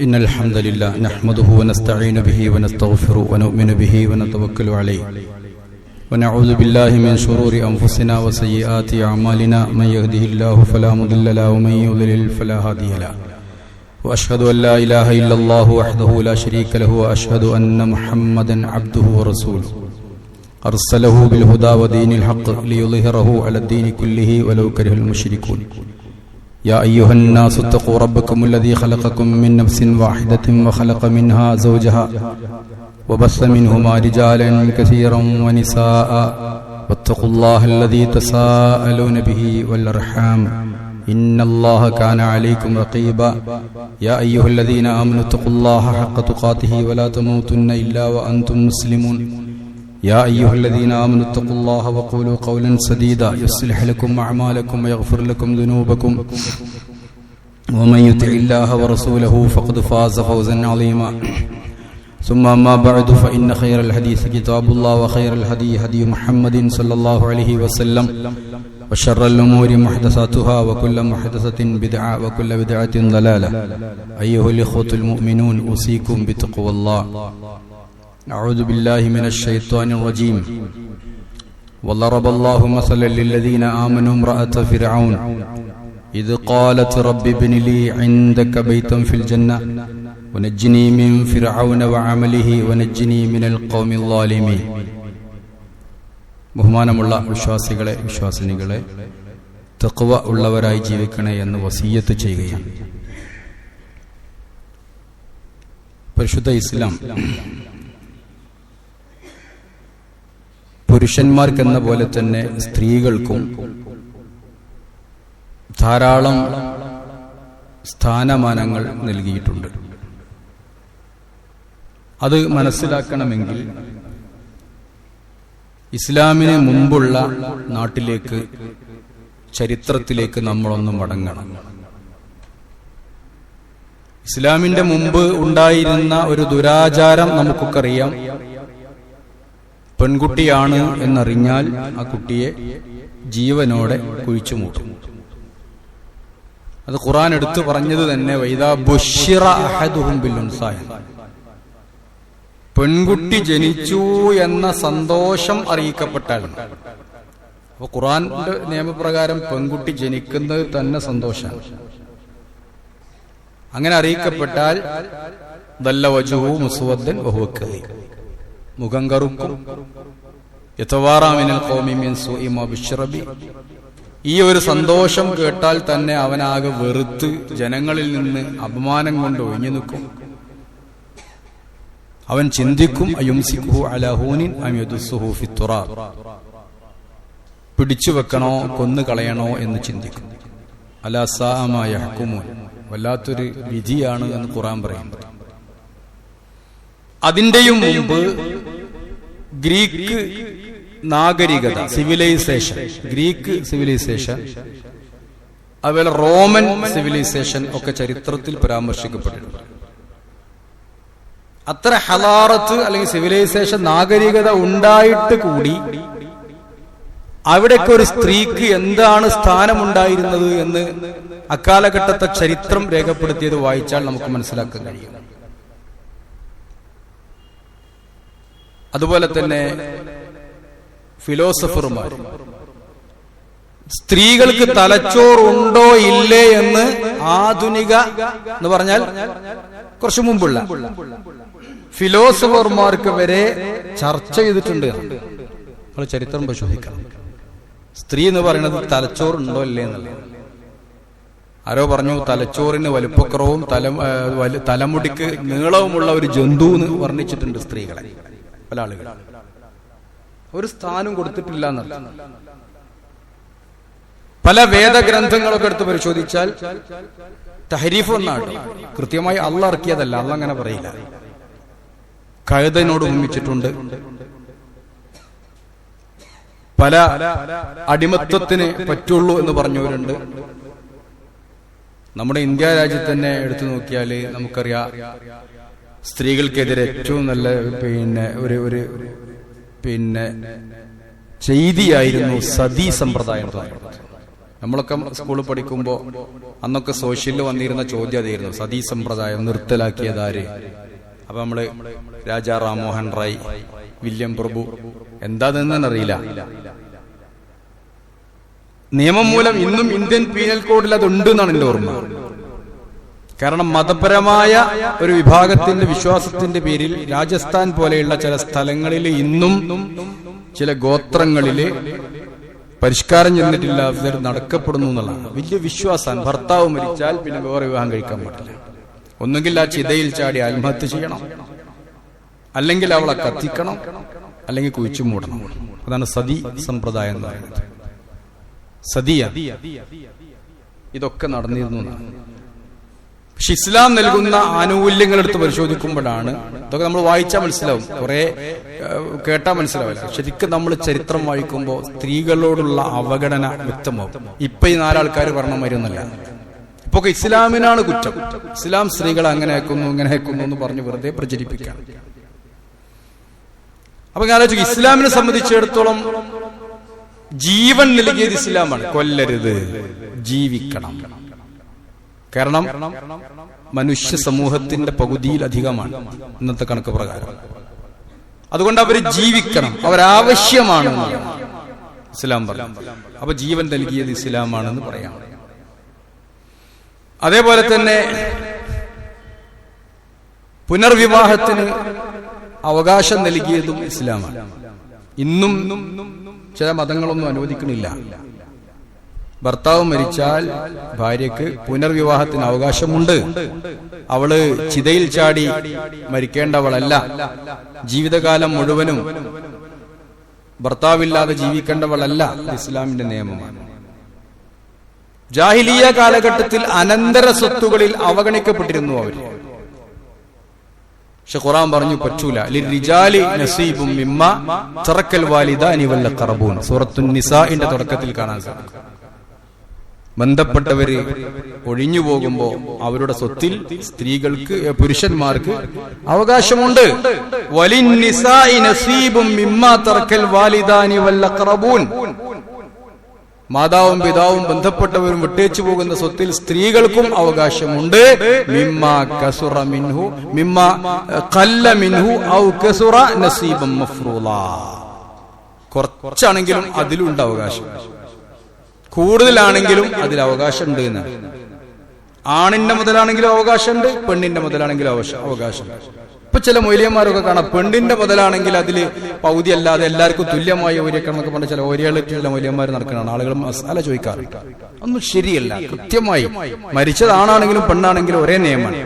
إن الحمد لله نحمده ونستعين به ونستغفره ونؤمن به ونتوكل عليه ونعوذ بالله من شرور أنفسنا وسيئات أعمالنا من يهده الله فلا مضل له ومن يضلل فلا هادي له وأشهد أن لا إله إلا الله وحده لا شريك له وأشهد أن محمدا عبده ورسوله أرسله بالهدى ودين الحق ليظهره على الدين كله ولو كره المشركون يا أيها الناس اتقوا ربكم الذي خلقكم من نفس واحدة وخلق منها زوجها وبث منهما رجالا كثيرا ونساء واتقوا الله الذي تساءلون به والأرحام إن الله كان عليكم رقيبا يا أيها الذين آمنوا اتقوا الله حق تقاته ولا تموتن إلا وأنتم مسلمون يا أيها الذين آمنوا اتقوا الله وقولوا قولا سديدا يصلح لكم أعمالكم ويغفر لكم ذنوبكم ومن يطع الله ورسوله فقد فاز فوزا عظيما ثم أما بعد فإن خير الحديث كتاب الله وخير الهدي هدي محمد صلى الله عليه وسلم وشر الأمور محدثاتها وكل محدثة بدعة وكل بدعة ضلالة أيها الإخوة المؤمنون أوصيكم بتقوى الله أعوذ بالله من الشيطان الرجيم وضرب الله مثلا للذين آمنوا امرأة فرعون إذ قالت رب ابن لي عندك بيتا في الجنة ونجني من فرعون وعمله ونجني من القوم الظالمين. ബഹുമാനമുള്ള വിശ്വാസികളെ വിശ്വാസിനികളെ, തഖ്വ ഉള്ളവരായി ജീവിക്കണേ എന്ന് വസിയ്യത്ത് ചെയ്യുകയാണ്. പരിശുദ്ധ ഇസ്ലാം പുരുഷന്മാർക്കെന്ന പോലെ തന്നെ സ്ത്രീകൾക്കും ധാരാളം സ്ഥാനമാനങ്ങൾ നൽകിയിട്ടുണ്ട്. അത് മനസ്സിലാക്കണമെങ്കിൽ ഇസ്ലാമിന് മുമ്പുള്ള നാട്ടിലേക്ക്, ചരിത്രത്തിലേക്ക് നമ്മളൊന്ന് മടങ്ങണം. ഇസ്ലാമിന്റെ മുമ്പ് ഉണ്ടായിരുന്ന ഒരു ദുരാചാരം നമുക്കൊക്കെ അറിയാം. പെൺകുട്ടിയാണ് എന്നറിഞ്ഞാൽ ആ കുട്ടിയെ ജീവനോടെ കുഴിച്ചു മൂട്ടും. അത് ഖുർആൻ എടുത്തു പറഞ്ഞത് തന്നെ വൈദാ ബുശ്ശിറ അഹദുഹും ബിൽ ഉൻസാ, പെൺകുട്ടി ജനിച്ചു എന്ന സന്തോഷം അറിയിക്കപ്പെട്ടാൽ. അപ്പൊ ഖുർആന്റെ നിയമപ്രകാരം പെൺകുട്ടി ജനിക്കുന്നത് തന്നെ സന്തോഷമാണ്. അങ്ങനെ അറിയിക്കപ്പെട്ടാൽ ദല്ല വജ്ഹുഹു മുസ്വദ്ദൻ വഹുവ കദീം, മുഖം കറുക്കും. യതവാറാ മിനൽ ഖൗമി മിൻ സൂഇ മാ ബുശ്ശിറ ബി, ഈ ഒരു സന്തോഷം കേട്ടാൽ തന്നെ അവനാകെ വെറുത്ത് ജനങ്ങളിൽ നിന്ന് അപമാനം കൊണ്ട് ഒഴിഞ്ഞു നിൽക്കും. അവൻ ചിന്തിക്കും അയുംസിക്കുഹു അലാ ഹൂനിൻ അം യദുസ്സുഹു ഫിത്തുറാബ്, പിടിച്ചു വെക്കണോ കൊന്നു കളയണോ എന്ന് ചിന്തിക്കും. അലാ സാഅ മാ യഹ്കുമൂൻ, വല്ലാത്തൊരു വിധിയാണ് എന്ന് ഖുർആൻ പറയുന്നു. അതിന്റെയും മുമ്പ് ഗ്രീക്ക് നാഗരികത, സിവിലൈസേഷൻ, ഗ്രീക്ക് സിവിലൈസേഷൻ, അതുപോലെ റോമൻ സിവിലൈസേഷൻ ഒക്കെ ചരിത്രത്തിൽ പരാമർശിക്കപ്പെട്ടിട്ടുണ്ട്. അത്ര ഹലാറത്ത് അല്ലെങ്കിൽ സിവിലൈസേഷൻ, നാഗരികത ഉണ്ടായിട്ട് കൂടി അവിടേക്ക് ഒരു സ്ത്രീക്ക് എന്താണ് സ്ഥാനമുണ്ടായിരുന്നത് എന്ന് അക്കാലഘട്ടത്തെ ചരിത്രം രേഖപ്പെടുത്തിയത് വായിച്ചാൽ നമുക്ക് മനസ്സിലാക്കാൻ കഴിയും. അതുപോലെ തന്നെ ഫിലോസഫർമാർ സ്ത്രീകൾക്ക് തലച്ചോറുണ്ടോ ഇല്ലേ എന്ന് ആധുനിക എന്ന് പറഞ്ഞാൽ കുറച്ചു മുമ്പുള്ള ഫിലോസഫർമാർക്ക് വരെ ചർച്ച ചെയ്തിട്ടുണ്ട്. നമ്മൾ ചരിത്രം പരിശോധിക്കണം. സ്ത്രീ എന്ന് പറയുന്നത് തലച്ചോറുണ്ടോ ഇല്ലേ എന്നുള്ളത്. ആരോ പറഞ്ഞു തലച്ചോറിന് വലുപ്പക്കുറവും തലമുടിക്ക് നീളവുമുള്ള ഒരു ജന്തു എന്ന് വർണ്ണിച്ചിട്ടുണ്ട് സ്ത്രീകളെ പല ആളുകൾ. ഒരു സ്ഥാനം കൊടുത്തിട്ടില്ല എന്നല്ല. പല വേദഗ്രന്ഥങ്ങളൊക്കെ എടുത്ത് പരിശോധിച്ചാൽ തഹരീഫ് എന്നാണ്, കൃത്യമായി അള്ളാഹ് ഇറക്കിയതല്ല. അള്ളാഹ് അങ്ങനെ പറയില്ല. കഴുതനോട് ഉപമിച്ചിട്ടുണ്ട്. പല അടിമത്വത്തിന് പറ്റുള്ളൂ എന്ന് പറഞ്ഞവരുണ്ട്. നമ്മുടെ ഇന്ത്യ രാജ്യത്ത് തന്നെ എടുത്തു നോക്കിയാൽ നമുക്കറിയാം, സ്ത്രീകൾക്കെതിരെ ഏറ്റവും നല്ല പിന്നെ ചെയ്തിയായിരുന്നു സതീ സമ്പ്രദായം. നമ്മളൊക്കെ സ്കൂളിൽ പഠിക്കുമ്പോൾ അന്നൊക്കെ സോഷ്യലിൽ വന്നിരുന്ന ചോദ്യം അതായിരുന്നു, സതീ സമ്പ്രദായം നിർത്തലാക്കിയതാര്? അപ്പൊ നമ്മള് രാജാ റാംമോഹൻ റായ്, വില്യം പ്രഭു, എന്താണെന്നറിയില്ല. നിയമം മൂലം ഇന്നും ഇന്ത്യൻ പീനൽ കോഡിൽ അതുണ്ട് എന്നാണ് എന്റെ ഓർമ്മ. കാരണം മതപരമായ ഒരു വിഭാഗത്തിന്റെ വിശ്വാസത്തിന്റെ പേരിൽ രാജസ്ഥാൻ പോലെയുള്ള ചില സ്ഥലങ്ങളിൽ ഇന്നും ചില ഗോത്രങ്ങളില് പരിഷ്കാരം ചെന്നിട്ടില്ലാത്തവർ നടക്കപ്പെടുന്നു എന്നുള്ളതാണ് വലിയ വിശ്വാസം. ഭർത്താവ് മരിച്ചാൽ പിന്നെ വേറെ വിവാഹം കഴിക്കാൻ പറ്റില്ല. ഒന്നുകിൽ ആ ചിതയിൽ ചാടി ആത്മഹത്യ ചെയ്യണം, അല്ലെങ്കിൽ അവളെ കത്തിക്കണം, അല്ലെങ്കിൽ കുഴിച്ചു മൂടണം. അതാണ് സതി സമ്പ്രദായം എന്ന് പറയുന്നത്. സതിയ ഇതൊക്കെ നടന്നിരുന്നു എന്നാണ്. പക്ഷെ ഇസ്ലാം നൽകുന്ന ആനുകൂല്യങ്ങൾ എടുത്ത് പരിശോധിക്കുമ്പോഴാണ് ഇതൊക്കെ നമ്മൾ വായിച്ചാൽ മനസ്സിലാവും, കുറെ കേട്ടാൽ മനസ്സിലാവില്ല. ശരിക്കും നമ്മൾ ചരിത്രം വായിക്കുമ്പോൾ സ്ത്രീകളോടുള്ള അവഗണന വ്യക്തമാവും. ഇപ്പൊ ഈ 4 ആൾക്കാർ പറഞ്ഞ മരുന്നല്ല, ഇപ്പൊ ഇസ്ലാമിനാണ് കുറ്റം. ഇസ്ലാം സ്ത്രീകളെ അങ്ങനെ ആക്കുന്നു ഇങ്ങനെ ആക്കുന്നു എന്ന് പറഞ്ഞ് വെറുതെ പ്രചരിപ്പിക്കാം. അപ്പൊ ഞാൻ ആലോചിക്കും, ഇസ്ലാമിനെ സംബന്ധിച്ചിടത്തോളം ജീവൻ നൽകിയത് ഇസ്ലാമാണ്. കൊല്ലരുത്, ജീവിക്കണം. കാരണം മനുഷ്യ സമൂഹത്തിന്റെ പകുതിയിലധികമാണ് ഇന്നത്തെ കണക്ക് പ്രകാരം. അതുകൊണ്ട് അവർ ജീവിക്കണം, അവരാവശ്യമാണ് ഇസ്ലാം പറഞ്ഞു. അപ്പൊ ജീവൻ നൽകിയത് ഇസ്ലാമാണെന്ന് പറയാം. അതേപോലെ തന്നെ പുനർവിവാഹത്തിന് അവകാശം നൽകിയതും ഇസ്ലാമാണ്. ഇന്നും ചില മതങ്ങളൊന്നും അനുവദിക്കണില്ല. ഭർത്താവ് മരിച്ചാൽ ഭാര്യയ്ക്ക് പുനർവിവാഹത്തിന് അവകാശമുണ്ട്. അവള് ചിതയിൽ ചാടി മരിക്കേണ്ടവളല്ല. ജീവിതകാലം മുഴുവനും ഭർത്താവില്ലാതെ ജീവിക്കേണ്ടവളല്ല. ഇസ്ലാമിന്റെ നിയമമാണ്. ജാഹിലിയ കാലഘട്ടത്തിൽ അനന്തര സ്വത്തുകളിൽ അവഗണിക്കപ്പെട്ടിരുന്നു അവർ. പക്ഷെ ഖുർആൻ പറഞ്ഞു പറ്റൂല. ലിർരിജാലി നസീബും മിമ്മാ തറക്കൽ വാലിദാനി വൽ ഖറബൂൻ. സൂറത്തുൻ നിസാഇന്റെ തുടക്കത്തിൽ കാണാൻ സാധിക്കും. ബന്ധപ്പെട്ടവര് ഒഴിഞ്ഞു പോകുമ്പോ അവരുടെ സ്വത്തിൽ സ്ത്രീകൾക്ക് പുരുഷന്മാർക്ക് അവകാശമുണ്ട്. വലിൻ നിസാഇ നസീബും മിമ്മാ തറക്കൽ വാലിദാനി വൽ ഖറബൂൻ. മാതാവും പിതാവും ബന്ധപ്പെട്ടവരും വിട്ടേച്ചു പോകുന്ന സ്വത്തിൽ സ്ത്രീകൾക്കും അവകാശമുണ്ട്. മിമ്മാ കസുറ മിൻഹു മിമ്മാ ഖല്ല മിൻഹു ഔ കസുറ നസീബൻ മഫ്റൂളാ. കുറച്ചാണെങ്കിലും അതിലുണ്ട് അവകാശം, കൂടുതലാണെങ്കിലും അതിൽ അവകാശമുണ്ട് എന്നാണ്. ആണിന്റെ മുതലാണെങ്കിലും അവകാശമുണ്ട്, പെണ്ണിന്റെ മുതലാണെങ്കിലും അവകാശമുണ്ട്. ഇപ്പൊ ചില മൊയ്ലിയന്മാരൊക്കെ കാണാം, പെണ്ണിന്റെ മുതലാണെങ്കിൽ അതിൽ പൗതി അല്ലാതെ എല്ലാവർക്കും തുല്യമായി ഓരിയക്കണം എന്നൊക്കെ പറഞ്ഞ ചില ഓരിയാളിട്ടുള്ള മൊയ്ലിയന്മാർ നടക്കുന്നതാണ്. ആളുകൾ മസാല ചോദിക്കാറുണ്ട്. ഒന്നും ശരിയല്ല. കൃത്യമായി മരിച്ചത് ആണാണെങ്കിലും പെണ്ണാണെങ്കിലും ഒരേ നിയമമാണ്.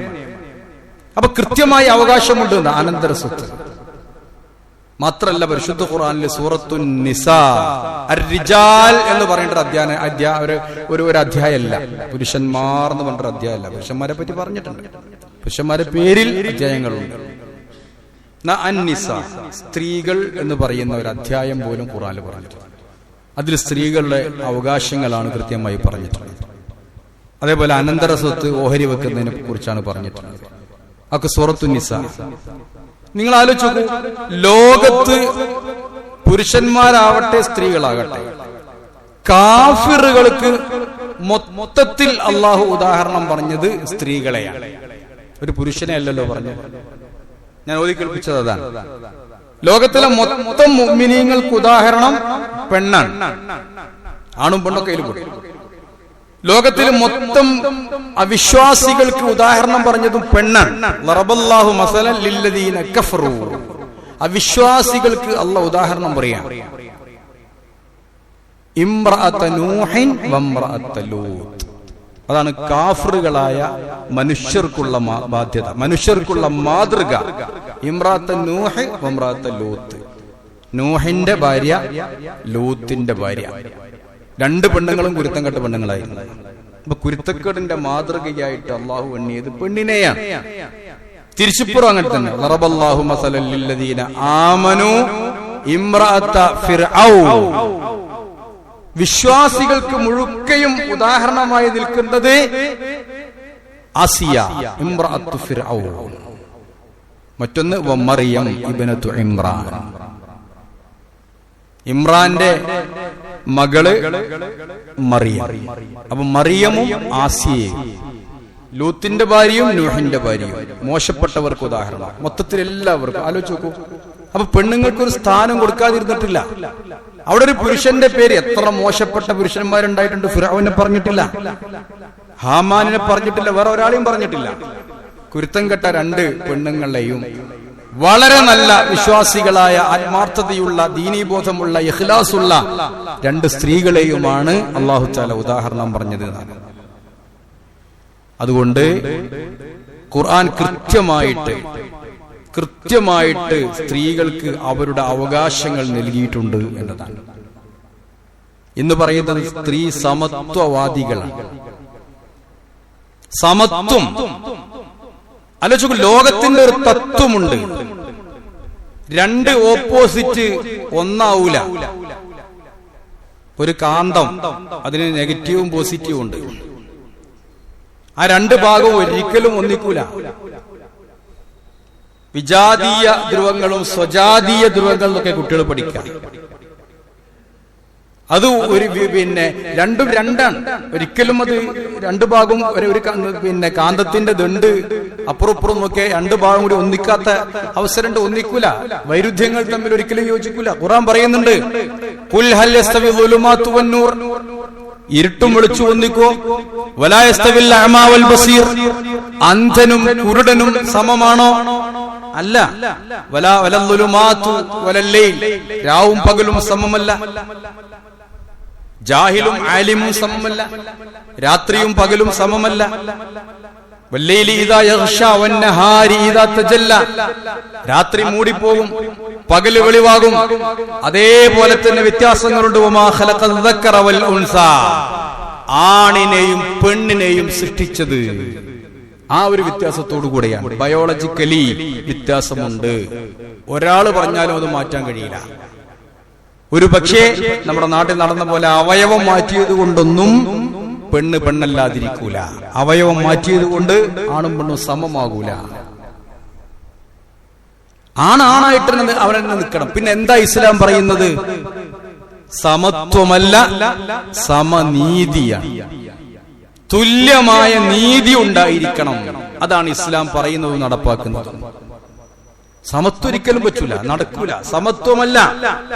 അപ്പൊ കൃത്യമായി അവകാശമുണ്ട് അനന്തര സ്വത്ത്. മാത്രല്ല പരിശുദ്ധ ഖുർആനിലെ സൂറത്തുൻ നിസാ അർ-റിജാൽ എന്ന് പറയേണ്ട ഒരു അധ്യായമല്ല, പുരുഷന്മാർ എന്ന് പറഞ്ഞ അധ്യായമല്ല. പുരുഷന്മാരെ പറ്റി പറഞ്ഞിട്ടുണ്ട്, പുരുഷന്മാരെ പേരിൽ അധ്യായങ്ങളുണ്ട്. അൻ-നിസാ സ്ത്രീകൾ എന്ന് പറയുന്ന ഒരു അധ്യായം പോലും ഖുർആനിൽ പറഞ്ഞിട്ടുണ്ട്. അതിൽ സ്ത്രീകളുടെ അവകാശങ്ങളാണ് കൃത്യമായി പറഞ്ഞിട്ടുള്ളത്. അതേപോലെ അനന്തര സ്വത്ത് ഓഹരി വെക്കുന്നതിനെ കുറിച്ചാണ് പറഞ്ഞിട്ടുള്ളത്. അതൊക്കെ സൂറത്തുൻ നിസാ. നിങ്ങൾ ആലോചിച്ചു, ലോകത്ത് പുരുഷന്മാരാവട്ടെ സ്ത്രീകളാകട്ടെ, കാഫിറുകൾക്ക് മൊത്തത്തിൽ അള്ളാഹു ഉദാഹരണം പറഞ്ഞത് സ്ത്രീകളെയാണ്, ഒരു പുരുഷനെ അല്ലല്ലോ പറഞ്ഞത്. ഞാൻ ഓതി കേൾപ്പിച്ചത് അതാണ്. ലോകത്തിലെ മൊത്തം മുഅ്മിനീങ്ങൾക്ക് ഉദാഹരണം പെണ്ണാണ്. ആണും പെണ്ണൊക്കെ അതിൽ പോയി. ലോകത്തിൽ മൊത്തം അവിശ്വാസികൾക്ക് ഉദാഹരണം പറഞ്ഞതും പെണ്ണാണ്. ലറബല്ലാഹു മസലൻ ലില്ലദീന കഫറു. അവിശ്വാസികൾക്ക് അല്ലാഹു ഉദാഹരണം പറയാം. ഇംറഅത നൂഹിൻ വംറഅത ലൂത്ത്. അതാണ് കാഫിറുകളായ മനുഷ്യർക്കുള്ള ബാധ്യത, മനുഷ്യർക്കുള്ള മാതൃക. ഇംറഅത നൂഹ് വംറഅത ലൂത്ത്. നൂഹിന്റെ ഭാര്യ, ലൂത്തിന്റെ ഭാര്യ. 2 പെണ്ണുങ്ങളും കുരുത്തംകെട്ട പെണ്ണുങ്ങളായിരുന്നു. അപ്പൊ കുരുത്തക്കേടിന്റെ മാതൃകയായിട്ട് അള്ളാഹു എണ്ണിയത് പെണ്ണിനെയാണ്. തിരിച്ചുപ്പുറം അങ്ങനെ തന്നെ. ലറബല്ലാഹു മസലൻ ലില്ലദീന ആമനു ഇംറഅത ഫിർഔൻ. വിശ്വാസികൾക്ക് മുഴുക്കയും ഉദാഹരണമായി നിൽക്കുന്നത് ആസിയ ഇംറഅത്തു ഫിർഔൻ. മറ്റൊന്ന് മറിയം ഇബ്നത്തു ഇമ്രാൻ. ഇമ്രാന്റെ മകള് മറിയം. അപ്പൊ മറിയമും ആസിയയും, ലൂത്തിന്റെ ഭാര്യയും നൂഹിന്റെ ഭാര്യയും മോശപ്പെട്ടവർക്ക് ഉദാഹരണം. മൊത്തത്തിൽ എല്ലാവർക്കും ആലോചിച്ച് നോക്കൂ. അപ്പൊ പെണ്ണുങ്ങൾക്ക് ഒരു സ്ഥാനം കൊടുക്കാതിരുന്നിട്ടില്ല. അവിടെ ഒരു പുരുഷന്റെ പേര്, എത്ര മോശപ്പെട്ട പുരുഷന്മാരുണ്ടായിട്ടുണ്ട്. ഫിറഔനെ പറഞ്ഞിട്ടില്ല, ഹാമാനിനെ പറഞ്ഞിട്ടില്ല, വേറെ ഒരാളെയും പറഞ്ഞിട്ടില്ല. കുരുത്തം കെട്ട 2 പെണ്ണുങ്ങളെയും വളരെ നല്ല വിശ്വാസികളായ ആത്മാർത്ഥതയുള്ള ദീനീബോധമുള്ള ഇഖ്ലാസുള്ള 2 സ്ത്രീകളെയുമാണ് അല്ലാഹു തആല ഉദാഹരണം പറഞ്ഞത്. അതുകൊണ്ട് ഖുർആൻ കൃത്യമായിട്ട് സ്ത്രീകൾക്ക് അവരുടെ അവകാശങ്ങൾ നൽകിയിട്ടുണ്ട് എന്നതാണ്. ഇന്ന് പറയുന്നത് സ്ത്രീ സമത്വവാദികളാണ്. സമത്വം ആലോചിക്കൂ. ലോകത്തിന്റെ ഒരു തത്വമുണ്ട്, 2 ഓപ്പോസിറ്റ് ഒന്നാവൂല. ഒരു കാന്തം, അതിന് നെഗറ്റീവും പോസിറ്റീവും ഉണ്ട്. ആ 2 ഭാഗവും ഒരിക്കലും ഒന്നിക്കൂല. വിജാതീയ ധ്രുവങ്ങളും സ്വജാതീയ ധ്രുവങ്ങളും ഒക്കെ കുട്ടികൾ പഠിക്കാം. അത് ഒരു രണ്ടും 2ആണ്. ഒരിക്കലും അത് 2 ഭാഗവും ഒരു കാന്തത്തിന്റെ ദണ്ട് അപ്പുറപ്പുറം ഒക്കെ 2 ഭാഗം കൂടി ഒന്നിക്കാത്ത അവസരം ഒന്നിക്കൂല. വൈരുദ്ധ്യങ്ങൾ തമ്മിൽ ഒരിക്കലും യോജിക്കൂല. ഖുർആൻ പറയുന്നുണ്ട്, ഖുൽ ഹൽ യസ്തവി ദുലുമാതു വന്നൂർ, ഇരുട്ടും വെളിച്ചു ഒന്നിക്കോ, വലാ യസ്തവിൽ അഅമാ വൽ ബസീർ, അന്ധനും കുരുടനും സമമാണോ? അല്ല. വലാ വലൽ ദുലുമാതു വലൽ ലൈൽ, രാവും പകലും സമമല്ല. ജാഹിലും ആലിമും സമമല്ല. രാത്രിയും പകലും സമമല്ല. വല്ലൈലി ഇദാ യഗ്ഷാ വന്നഹാരി ഇദാ തജല്ല, രാത്രി മൂടിപ്പോകും, പകല് വെളിവാകും. അതേപോലെ തന്നെ വ്യത്യാസങ്ങളുണ്ട്. വമാ ഖലഖൽ ദക്കറ വൽ ഉൻസ, ആണിനെയും പെണ്ണിനെയും സൃഷ്ടിച്ചത് ആ ഒരു വ്യത്യാസത്തോടു കൂടെയാണ്. ബയോളജിക്കലി വ്യത്യാസമുണ്ട്. ഒരാള് പറഞ്ഞാലും അത് മാറ്റാൻ കഴിയില്ല. ഒരു പക്ഷേ നമ്മുടെ നാട്ടിൽ നടന്ന പോലെ അവയവം മാറ്റിയത് കൊണ്ടൊന്നും പെണ്ണ് പെണ്ണല്ലാതിരിക്കൂല. അവയവം മാറ്റിയത് കൊണ്ട് ആണും പെണ്ണും സമമാകൂല. ആണായിട്ട് അവരെന്നെ നിൽക്കണം. പിന്നെ എന്താ ഇസ്ലാം പറയുന്നത്? സമത്വമല്ല, സമനീതിയാണ്. തുല്യമായ നീതി ഉണ്ടായിരിക്കണം. അതാണ് ഇസ്ലാം പറയുന്നത്, നടപ്പാക്കുന്നത്. സമത്വം ഒരിക്കലും പറ്റൂല, നടക്കൂല. സമത്വമല്ല,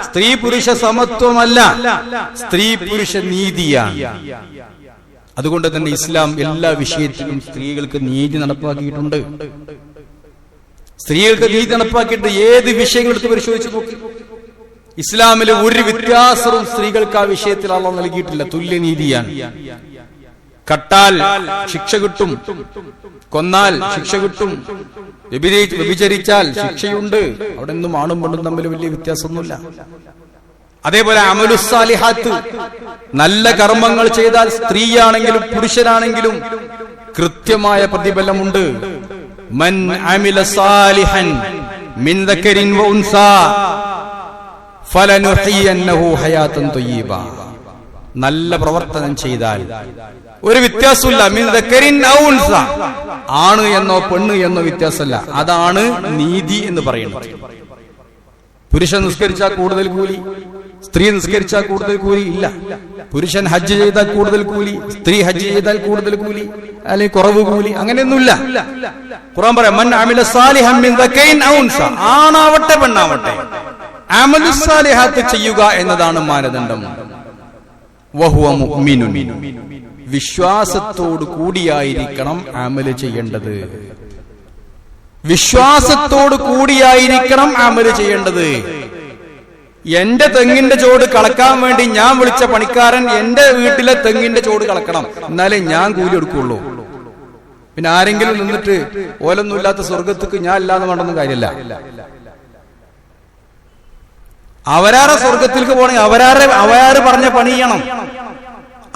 സ്ത്രീ പുരുഷ സമത്വമല്ല, സ്ത്രീ പുരുഷ നീതിയാണ്. അതുകൊണ്ട് തന്നെ ഇസ്ലാം എല്ലാ വിഷയത്തിലും സ്ത്രീകൾക്ക് നീതി നടപ്പാക്കിയിട്ടുണ്ട്. സ്ത്രീകൾക്ക് നീതി നടപ്പാക്കിയിട്ട് ഏത് വിഷയങ്ങൾ എടുത്ത് പരിശോധിച്ച് നോക്കി, ഇസ്ലാമിലെ ഒരു വ്യത്യാസവും സ്ത്രീകൾക്ക് ആ വിഷയത്തിൽ അല്ലാഹു നൽകിയിട്ടില്ല. തുല്യനീതിയാണ്. കട്ടാൽ ശിക്ഷ കിട്ടും, കൊന്നാൽ ശിക്ഷ കിട്ടും, വ്യഭിചരിച്ചാൽ ശിക്ഷയുണ്ട്. അവിടെ നിന്നും ആണും പെണ്ണും തമ്മിൽ വലിയ വ്യത്യാസമൊന്നുമില്ല. അതേപോലെ അമലുസ്സാലിഹാത്ത്, നല്ല കർമ്മങ്ങൾ ചെയ്താൽ സ്ത്രീയാണെങ്കിലും പുരുഷനാണെങ്കിലും കൃത്യമായ പ്രതിഫലമുണ്ട്. മൻ അമില സാലിഹൻ മിൻ ദക്കരിൻ വ ഉൻസാ ഫലനുഹിയന്നഹു ഹയാതൻ ത്വയ്യിബ, നല്ല പ്രവർത്തനം ചെയ്താൽ ഒരു വ്യത്യാസമില്ല. മിൻ ദക്കരിൻ ഔ ഉൻസ, ആണ് എന്നോ പെണ്ണ് എന്നോ വ്യത്യാസമല്ല. അതാണ് നീതി എന്ന് പറയുന്നത്. പുരുഷൻ നിസ്കരിച്ചാൽ കൂടുതൽ കൂലി, സ്ത്രീ നിസ്കരിച്ചാൽ കൂടുതൽ കൂലി ഇല്ല. പുരുഷൻ ഹജ്ജ് ചെയ്താൽ കൂടുതൽ കൂലി, സ്ത്രീ ഹജ്ജ് ചെയ്താൽ കൂടുതൽ കൂലി, അല്ലെങ്കിൽ കുറവ് കൂലി, അങ്ങനെയൊന്നുമില്ല. ഖുർആൻ പറയാം, മൻ അമില സാലിഹൻ മിൻ ദക്കരിൻ ഔ ഉൻസ, ആണാവട്ടെ പെണ്ണാവട്ടെ അമലുസ്സാലിഹാത്ത് ചെയ്യുക എന്നതാണ് മാനദണ്ഡം. വഹുവ മുഅ്മിനുൻ, വിശ്വാസത്തോട് കൂടിയായിരിക്കണം അമല് ചെയ്യേണ്ടത്. വിശ്വാസത്തോട് കൂടിയായിരിക്കണം അമല് ചെയ്യേണ്ടത്. എന്റെ തെങ്ങിന്റെ ചോട് കളക്കാൻ വേണ്ടി ഞാൻ വിളിച്ച പണിക്കാരൻ എന്റെ വീട്ടിലെ തെങ്ങിന്റെ ചോട് കളക്കണം, എന്നാലേ ഞാൻ കൂലി എടുക്കുള്ളൂ. പിന്നെ ആരെങ്കിലും നിന്നിട്ട് ഓലൊന്നുമില്ലാത്ത സ്വർഗത്തേക്ക് ഞാൻ ഇല്ലാന്ന് വേണ്ടൊന്നും കാര്യമില്ല. അവരാരെ സ്വർഗത്തിലേക്ക് പോകണമെങ്കിൽ അവരാര് പറഞ്ഞ പണി ചെയ്യണം,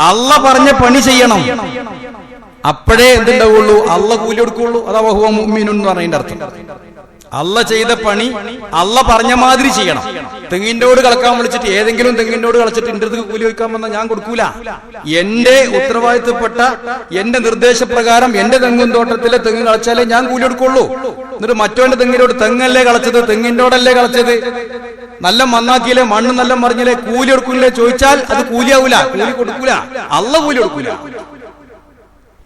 അള്ള പറഞ്ഞ പണി ചെയ്യണം. അപ്പോഴേ എന്തുണ്ടാവുള്ളൂ, അള്ള കൂലി കൊടുക്കുള്ളൂ. അതാ വഹുവ മുഅ്മിനുൻ എന്ന് പറഞ്ഞതിന്റെ അർത്ഥം. അള്ള ചെയ്ത പണി അള്ള പറഞ്ഞ മാതിരി ചെയ്യണം. തെങ്ങിന്റോട് കളക്കാൻ വിളിച്ചിട്ട് ഏതെങ്കിലും തെങ്ങിന്റോട് കളച്ചിട്ട് എന്റെ അടുത്ത് കൂലി വയ്ക്കാൻ വന്നാൽ ഞാൻ കൊടുക്കൂല. എന്റെ ഉത്തരവാദിത്തപ്പെട്ട എന്റെ നിർദ്ദേശപ്രകാരം എന്റെ തെങ്ങും തോട്ടത്തിലെ തെങ്ങ് കളച്ചാലേ ഞാൻ കൂലി കൊടുക്കുള്ളൂ. എന്നിട്ട് മറ്റോന്റെ തെങ്ങിനോട് തെങ്ങല്ലേ കളച്ചത്, തെങ്ങിൻ്റോടല്ലേ കളച്ചത്, നല്ല മണ്ണാക്കിയില്ലേ, മണ്ണ് നല്ല മറിഞ്ഞില്ലേ, കൂലി കൊടുക്കൂലേ ചോദിച്ചാൽ അത് കൂലിയാവൂല, കൂലി കൊടുക്കൂല, അള്ളാഹ് കൂലി കൊടുക്കൂല.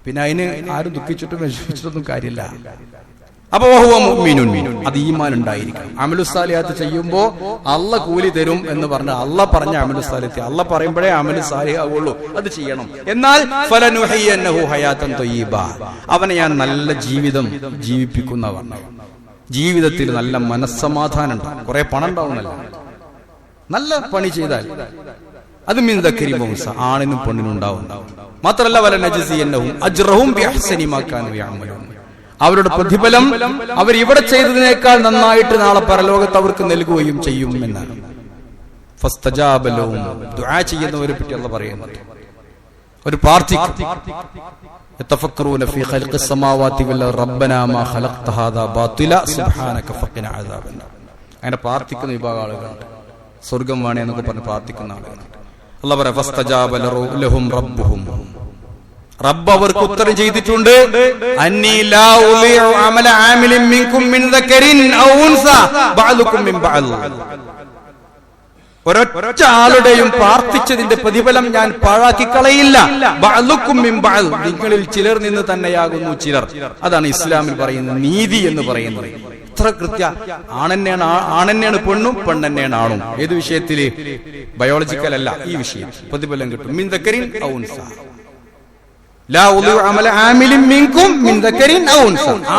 പിന്നെ അതിന് ആരും ദുഃഖിച്ചിട്ടും വിഷമിച്ചിട്ടൊന്നും കാര്യമില്ല. അപ്പൊ അത് ഈമാൻ ഉണ്ടായിരിക്കണം. അമലുസാലിയാത്ത് ചെയ്യുമ്പോ അള്ളാഹ് കൂലി തരും എന്ന് പറഞ്ഞ അള്ളാഹ് പറഞ്ഞ അമലുസാലിയത്ത് അള്ളാഹ് പറയുമ്പോഴേ അമലു സാലിഹ് ആവുള്ളൂ, അത് ചെയ്യണം. എന്നാൽ ഫലനുഹയ്യന്നഹു ഹയാത്തൻ ത്വയ്യിബ, അവനെ ഞാൻ നല്ല ജീവിതം ജീവിപ്പിക്കുന്നവർ, ജീവിതത്തിൽ നല്ല മനസ്സമാധാനം ഉണ്ടാവും, കുറെ പണം ഉണ്ടാവുന്നല്ല, നല്ല പണി ചെയ്താൽ അത് മിൻ ദക്കരിൻ വ ഉൻസ, ആണിനും പെണ്ണിനും ഉണ്ടാവും. മാത്രമല്ല വലനജ്സിയന്നഹും അജ്റഹും ബിഅഹ്സനി മാ കാനൂ യഅമലൂൻ, അവരുടെ പ്രതിഫലം അവർ ഇവിടെ ചെയ്തതിനേക്കാൾ നന്നായിട്ട് നാളെ പരലോകത്ത് അവർക്ക് നൽകുകയും ചെയ്യും എന്നാണ്. ഫസ്തജാബ ലഹും, ദുആ ചെയ്യുന്നവരെ പറ്റി അല്ലാഹ് പറയുന്നത്. ഒരു പ്രാർത്ഥിക്കും, യതഫക്കറൂന ഫീ ഖൽഖിസ് സമാവാതി വൽ റബ്ബനാ മാ ഖലഖ്ത ഹാദാ ബാതില സുബ്ഹാനക ഫഖിനാ അദാബന്നാർ. അങ്ങനെ പ്രാർത്ഥിക്കുന്ന വിഭാഗം ആളുകളുണ്ട്, സ്വർഗ്ഗം വേണേ എന്നൊക്കെ പറഞ്ഞ് പ്രാർത്ഥിക്കുന്ന ആളുകളുണ്ട്. അല്ലാഹ് പറയാ ഫസ്തജാബ ലഹും റബ്ബുഹും, റബ്ബ് അവർക്ക് ഉത്തരം ചെയ്തിട്ടുണ്ട്. അന്നീ ലാ ഉളിഉ അമല ആമിലിൻ മിൻകും മിൻ ദക്കരിൻ ഔ ഉൻസ ബഅദുകും മിൻ ബഅദ്, ഒരൊറ്റ ആളുടെയും പ്രാർത്ഥിച്ചതിന്റെ പ്രതിഫലം ഞാൻ പാഴാക്കി കളയില്ല. ബഅദുകും മിൻ ബഅദ്, നിങ്ങളിൽ ചിലർ നിന്ന് തന്നെയാകുന്നു ചിലർ. അതാണ് ഇസ്ലാമിൽ പറയുന്ന നീതി എന്ന് പറയുന്നത്. ഇത്ര കൃത്യ, ആണെന്നെയാണ് പെണ്ണും, പെണ്ണെന്നെയാണ് ആണും. ഏത് വിഷയത്തില്? ബയോളജിക്കൽ അല്ല, ഈ വിഷയം പ്രതിഫലം കിട്ടും. മിൻ ദക്കരിൻ ഔ ഉൻസ,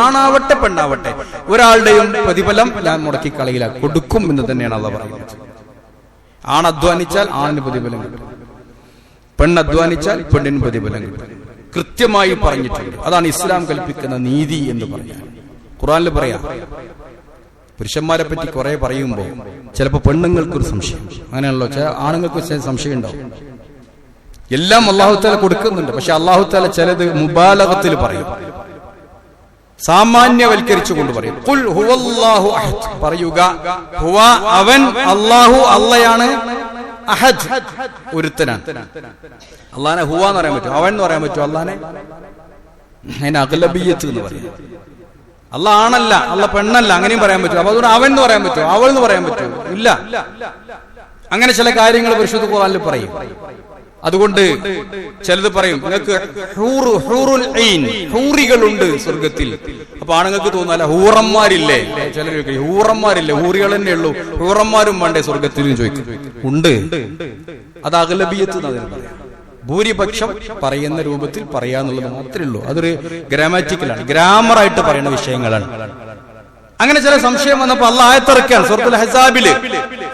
ആണാവട്ടെ പെണ്ണാവട്ടെ ഒരാളുടെയും പ്രതിഫലം ഞാൻ മുടക്കി കളയില്ല, കൊടുക്കും എന്ന് തന്നെയാണ് അള്ളാഹ് പറയുന്നത്. ആണ് അധ്വാനിച്ചാൽ ആണിന് പ്രതിഫലം കിട്ടും, പെണ്ണധ്വാനിച്ചാൽ പെണ്ണിന് പ്രതിഫലം കിട്ടും, കൃത്യമായി പറഞ്ഞിട്ടുണ്ട്. അതാണ് ഇസ്ലാം കൽപ്പിക്കുന്ന നീതി എന്ന് പറയാൻ. ഖുർആനിൽ പറയാം, പുരുഷന്മാരെ പറ്റി കുറെ പറയുമ്പോ ചിലപ്പോ പെണ്ണുങ്ങൾക്കൊരു സംശയം, അങ്ങനെയാണല്ലോ, ചില ആണുങ്ങൾക്ക് സംശയം ഉണ്ടാവും. എല്ലാം അല്ലാഹു തആല കൊടുക്കുന്നുണ്ട്, പക്ഷെ അല്ലാഹു തആല ചിലത് മുബാലഗത്തിൽ പറയും, സാമാന്യവൽക്കരിച്ചുകൊണ്ട് പറയും. ഖുൽ ഹുവല്ലാഹു അഹദ്, പറയുക ഹുവ അവൻ, അല്ലാഹു അള്ളയാണ്, അഹദ് ഒരുത്തനാണ്. അള്ളാഹനെ ഹുവ എന്ന് പറയാൻ പറ്റും, അവൻ എന്ന് പറയാൻ പറ്റും, അള്ളാഹനെ അതിന് അഗ്ലബിയ്യത്ത് എന്ന് പറയും. അള്ളാഹ് ആണല്ല, അള്ളാഹ് പെണ്ണല്ല, അങ്ങനെയും പറയാൻ പറ്റും. അപ്പൊ അതുകൊണ്ട് അവൻ എന്ന് പറയാൻ പറ്റും, അവൾ എന്ന് പറയാൻ പറ്റും? ഇല്ല. അങ്ങനെ ചില കാര്യങ്ങൾ പരിശുദ്ധ ഖുർആനിൽ പറയും. അതുകൊണ്ട് ചിലത് പറയും, നിങ്ങൾക്ക് ഹൂറികളുണ്ട് സ്വർഗത്തിൽ. അപ്പൊ ആണുങ്ങൾക്ക് തോന്നുന്നല്ല, ഹൂറന്മാരില്ലേ? ചിലർ ചോദിക്കും, ഹൂറന്മാരില്ലേ? ഹൂറികൾ തന്നെ ഉള്ളൂ, ഹൂറന്മാരും വേണ്ടേ സ്വർഗത്തിൽ ചോദിക്കും. ഉണ്ട്, അത് അഗ്ലബിയത്ത് എന്നതിന് പറയാം. ഭൂരിപക്ഷം പറയുന്ന രൂപത്തിൽ പറയാന്നുള്ളത് മാത്രമേ ഉള്ളൂ. അതൊരു ഗ്രാമാറ്റിക്കലാണ്, ഗ്രാമറായിട്ട് പറയുന്ന വിഷയങ്ങളാണ്. അങ്ങനെ ചില സംശയം വന്നപ്പോൾ അല്ലാഹ് ആയത്തിറക്കാൻ സൂറത്തുൽ അഹ്സാബില്,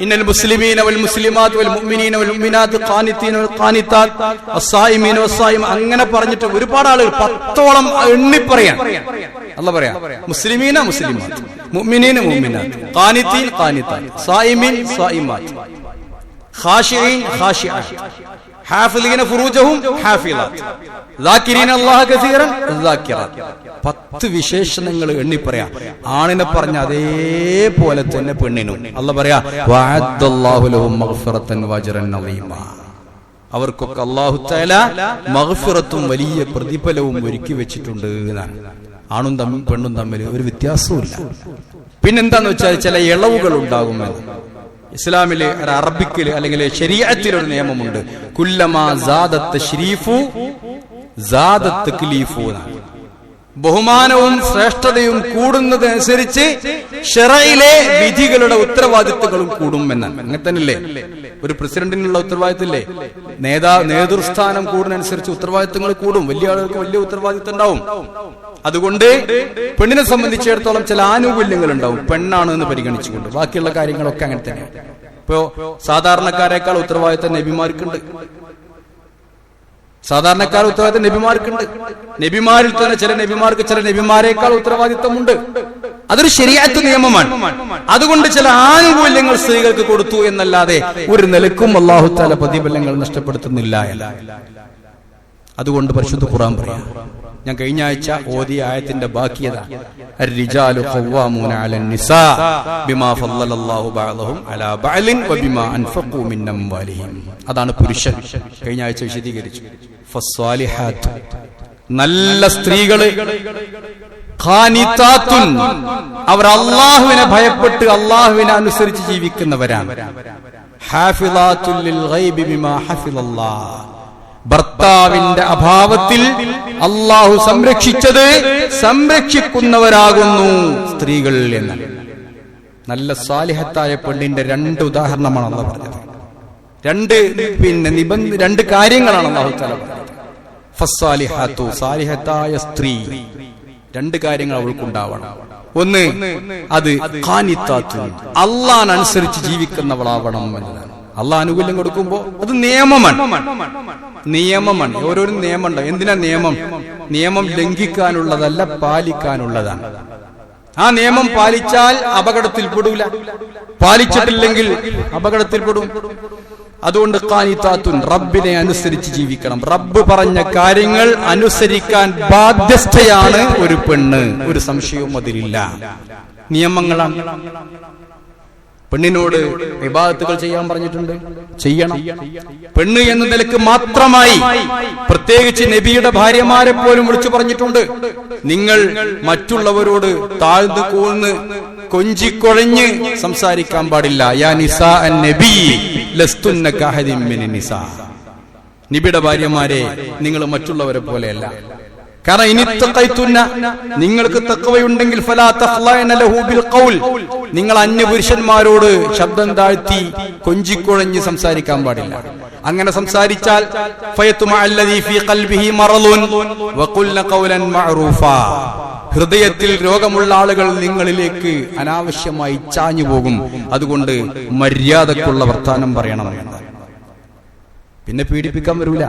ഇന്നൽ മുസ്ലിമീന വൽ മുസ്ലിമാത്ത് വൽ മുഅ്മിനീന വൽ മുഅ്മിനാത്ത് ഖാനിതീന വൽ ഖാനിതാത്ത് അസ്സായിമീന വസ്സായിം, അങ്ങനെ പറഞ്ഞിട്ട് ഒരുപാട് ആളുകൾ 10ഓളം എണ്ണി പറയാൻ അല്ലാഹ് പറയാ. മുസ്ലിമീന മുസ്ലിമാത്ത്, മുഅ്മിനീന മുഅ്മിനാത്ത്, ഖാനിതീൻ ഖാനിതാത്ത്, സായിമീൻ സായിമാത്ത്, ഖാശിഈൻ ഖാശിആത്ത്, ഹാഫിളീന ഫുറൂജഹും ഹാഫിളാത്ത്, ദാകിരീന അല്ലാഹ കസീറൻ ദാകിറാത്ത്. 10 വിശേഷണങ്ങൾ എണ്ണി പറയാ. ആണിനെ പറഞ്ഞ അതേപോലെ തന്നെ പെണ്ണിനും അല്ലാഹ് പറയാ, വഅദ്ദല്ലാഹു ലഹും മഗ്ഫിറതൻ വഅജ്റൻ അളീമ, അവർക്കൊക്കെ അല്ലാഹു തആല മഗ്ഫിറത്തും വലിയ പ്രതിഫലവും ഒരുക്കി വെച്ചിട്ടുണ്ട് എന്നാണ്. ആണും തമ്മിൽ പെണ്ണും തമ്മിൽ ഒരു വ്യത്യാസവുമില്ല. പിന്നെന്താന്ന് വെച്ചാൽ ചില ഇളവുകൾ ഉണ്ടാകുമെന്ന് ഇസ്ലാമിലെ ഒരു അറബിക്കില് അല്ലെങ്കിൽ ശരീഅത്തിലൊരു നിയമമുണ്ട്. കുല്ലമാ സാദത്ത് ശരീഫു സാദത്ത് തക്ലീഫു, ബഹുമാനവും ശ്രേഷ്ഠതയും കൂടുന്നതനുസരിച്ച് ശറഇലെ വിധികളുടെ ഉത്തരവാദിത്തങ്ങളും കൂടും എന്നാണ്. അങ്ങനെ തന്നെയല്ലേ ഒരു പ്രസിഡന്റിനുള്ള ഉത്തരവാദിത്തമില്ലേ? നേതൃസ്ഥാനം കൂടുന്നതനുസരിച്ച് ഉത്തരവാദിത്തങ്ങൾ കൂടും, വലിയ ആളുകൾക്ക് വലിയ ഉത്തരവാദിത്തം ഉണ്ടാവും. അതുകൊണ്ട് പെണ്ണിനെ സംബന്ധിച്ചിടത്തോളം ചില ആനുകൂല്യങ്ങൾ ഉണ്ടാവും, പെണ്ണാണ് എന്ന് പരിഗണിച്ചുകൊണ്ട്. ബാക്കിയുള്ള കാര്യങ്ങളൊക്കെ അങ്ങനെ തന്നെയാണ്. ഇപ്പോ സാധാരണക്കാരേക്കാൾ ഉത്തരവാദിത്തം നബിമാർക്കുണ്ട്, നബിമാർക്കുണ്ട്. നബിമാരിൽ തന്നെ ചില നബിമാർക്ക് ചില നബിമാരേക്കാൾ ഉത്തരവാദിത്തമുണ്ട്. അതൊരു ശരീഅത്ത് നിയമമാണ്. അതുകൊണ്ട് ചില ആനുകൂല്യങ്ങൾ സ്ത്രീകൾക്ക് കൊടുത്തു എന്നല്ലാതെ ഒരു നിലക്കും അല്ലാഹു തആല പ്രതിഫലങ്ങൾ നഷ്ടപ്പെടുത്തുന്നില്ല. അതുകൊണ്ട് പരിശുദ്ധ ഖുർആൻ പറയാം, ഞാൻ കഴിഞ്ഞ ആഴ്ച ഓതിയ ആയത്തിന്റെ ബാക്കിയത, അർരിജാലു ഖവ്വാമൂന അലൻ നിസാ ബിമാ ഫളലല്ലാഹു ബഅദഹും അലാ ബഅലിൻ വബിമാ അൻഫഖൂ മിൻ അംവാലിഹിം. അതാണ് പുരുഷൻ. കഴിഞ്ഞ ആഴ്ച വിശദീകരിച്ചു. ഫസ്വാലിഹാത്ത്, നല്ല സ്ത്രീകള് ഖാനിതാത്തുൻ, അവർ അല്ലാഹുവിനെ ഭയപ്പെട്ട് അല്ലാഹുവിനെ അനുസരിച്ച് ജീവിക്കുന്നവരാണ്. ഹാഫിളാത്തുൽ ലിൽ ഗൈബി ബിമാ ഹഫിളല്ലാഹ്, ഭർത്താവിന്റെ അഭാവത്തിൽ അല്ലാഹു സംരക്ഷിച്ചത് സംരക്ഷിക്കുന്നവരാകുന്നു സ്ത്രീകൾ എന്ന്. നല്ല സാലിഹത്തായ പെണ്ണിന്റെ 2 ഉദാഹരണമാണ് അല്ലാഹു പറഞ്ഞത്. 2 കാര്യങ്ങളാണ് അല്ലാഹു തആല പറഞ്ഞത്. ഫസ്സാലിഹാത്തു, സാലിഹത്തായ സ്ത്രീ 2 കാര്യങ്ങൾ അവൾക്കുണ്ടാവണം. ഒന്ന്, അത് ഖാനിത്താത്തു, അല്ലാഹുവിനെ അനുസരിച്ച് ജീവിക്കുന്നവളാവണം എന്നതാണ്. അല്ലാഹു ആനുകൂല്യം കൊടുക്കുമ്പോ അത് നിയമമാണ്. ഓരോരോ നിയമമുണ്ട്. എന്തിനാ നിയമം ലംഘിക്കാനുള്ളതല്ല, പാലിക്കാനുള്ളതാണ്. ആ നിയമം പാലിച്ചാൽ അപകടത്തിൽപ്പെടൂല, പാലിച്ചിട്ടില്ലെങ്കിൽ അപകടത്തിൽപ്പെടും. അതുകൊണ്ട് ഖാനിതാത്തുൻ, റബ്ബിനെ അനുസരിച്ച് ജീവിക്കണം. റബ്ബ് പറഞ്ഞ കാര്യങ്ങൾ അനുസരിക്കാൻ ബാധ്യസ്ഥയാണ് ഒരു പെണ്ണ്. ഒരു സംശയവും അതിലില്ല. നിയമങ്ങളാണ്. പെണ്ണിനോട് ഇബാദത്തുകൾ ചെയ്യാൻ പറഞ്ഞിട്ടുണ്ട്, ചെയ്യണം. പെണ്ണ് എന്ന നിലക്ക് മാത്രമായി പ്രത്യേകിച്ച് നബിയുടെ ഭാര്യമാരെ പോലും വിളിച്ചു പറഞ്ഞിട്ടുണ്ട്, നിങ്ങൾ മറ്റുള്ളവരോട് താഴ്ന്നു കൂർന്ന് കൊഞ്ചിക്കൊഴഞ്ഞ് സംസാരിക്കാൻ പാടില്ല. യാ നിസാ അൻ-നബി ലസ്തുന്ന കഅഹദിൻ മിനൻ നിസാ, നബിയുടെ ഭാര്യമാരെ നിങ്ങൾ മറ്റുള്ളവരെ പോലെയല്ല. കാരണം ഇനിത്തഖൈതുന്ന, നിങ്ങൾക്ക് തഖ്വയുണ്ടെങ്കിൽ ഫലാ തഖ്ലഅന ലഹു ബിൽ ഖൗൽ, നിങ്ങൾ അന്യപുരുഷന്മാരോട് ശബ്ദം താഴ്ത്തി കൊഞ്ചിക്കൊഴഞ്ഞ് സംസാരിക്കാൻ പാടില്ല. അങ്ങനെ സംസാരിച്ചാൽ ഫയതുമഅ അല്ലദീ ഫീ ഖൽബിഹി മറളുൻ വഖുൽന ഖൗലൻ മഅറൂഫാ, ഹൃദയത്തിൽ രോഗമുള്ള ആളുകൾ നിങ്ങളിലേക്ക് അനാവശ്യമായി ചാഞ്ഞു പോകും. അതുകൊണ്ട് മര്യാദക്കുള്ള വർത്താനം പറയണം. പിന്നെ പീഡിപ്പിക്കാൻ വരൂല.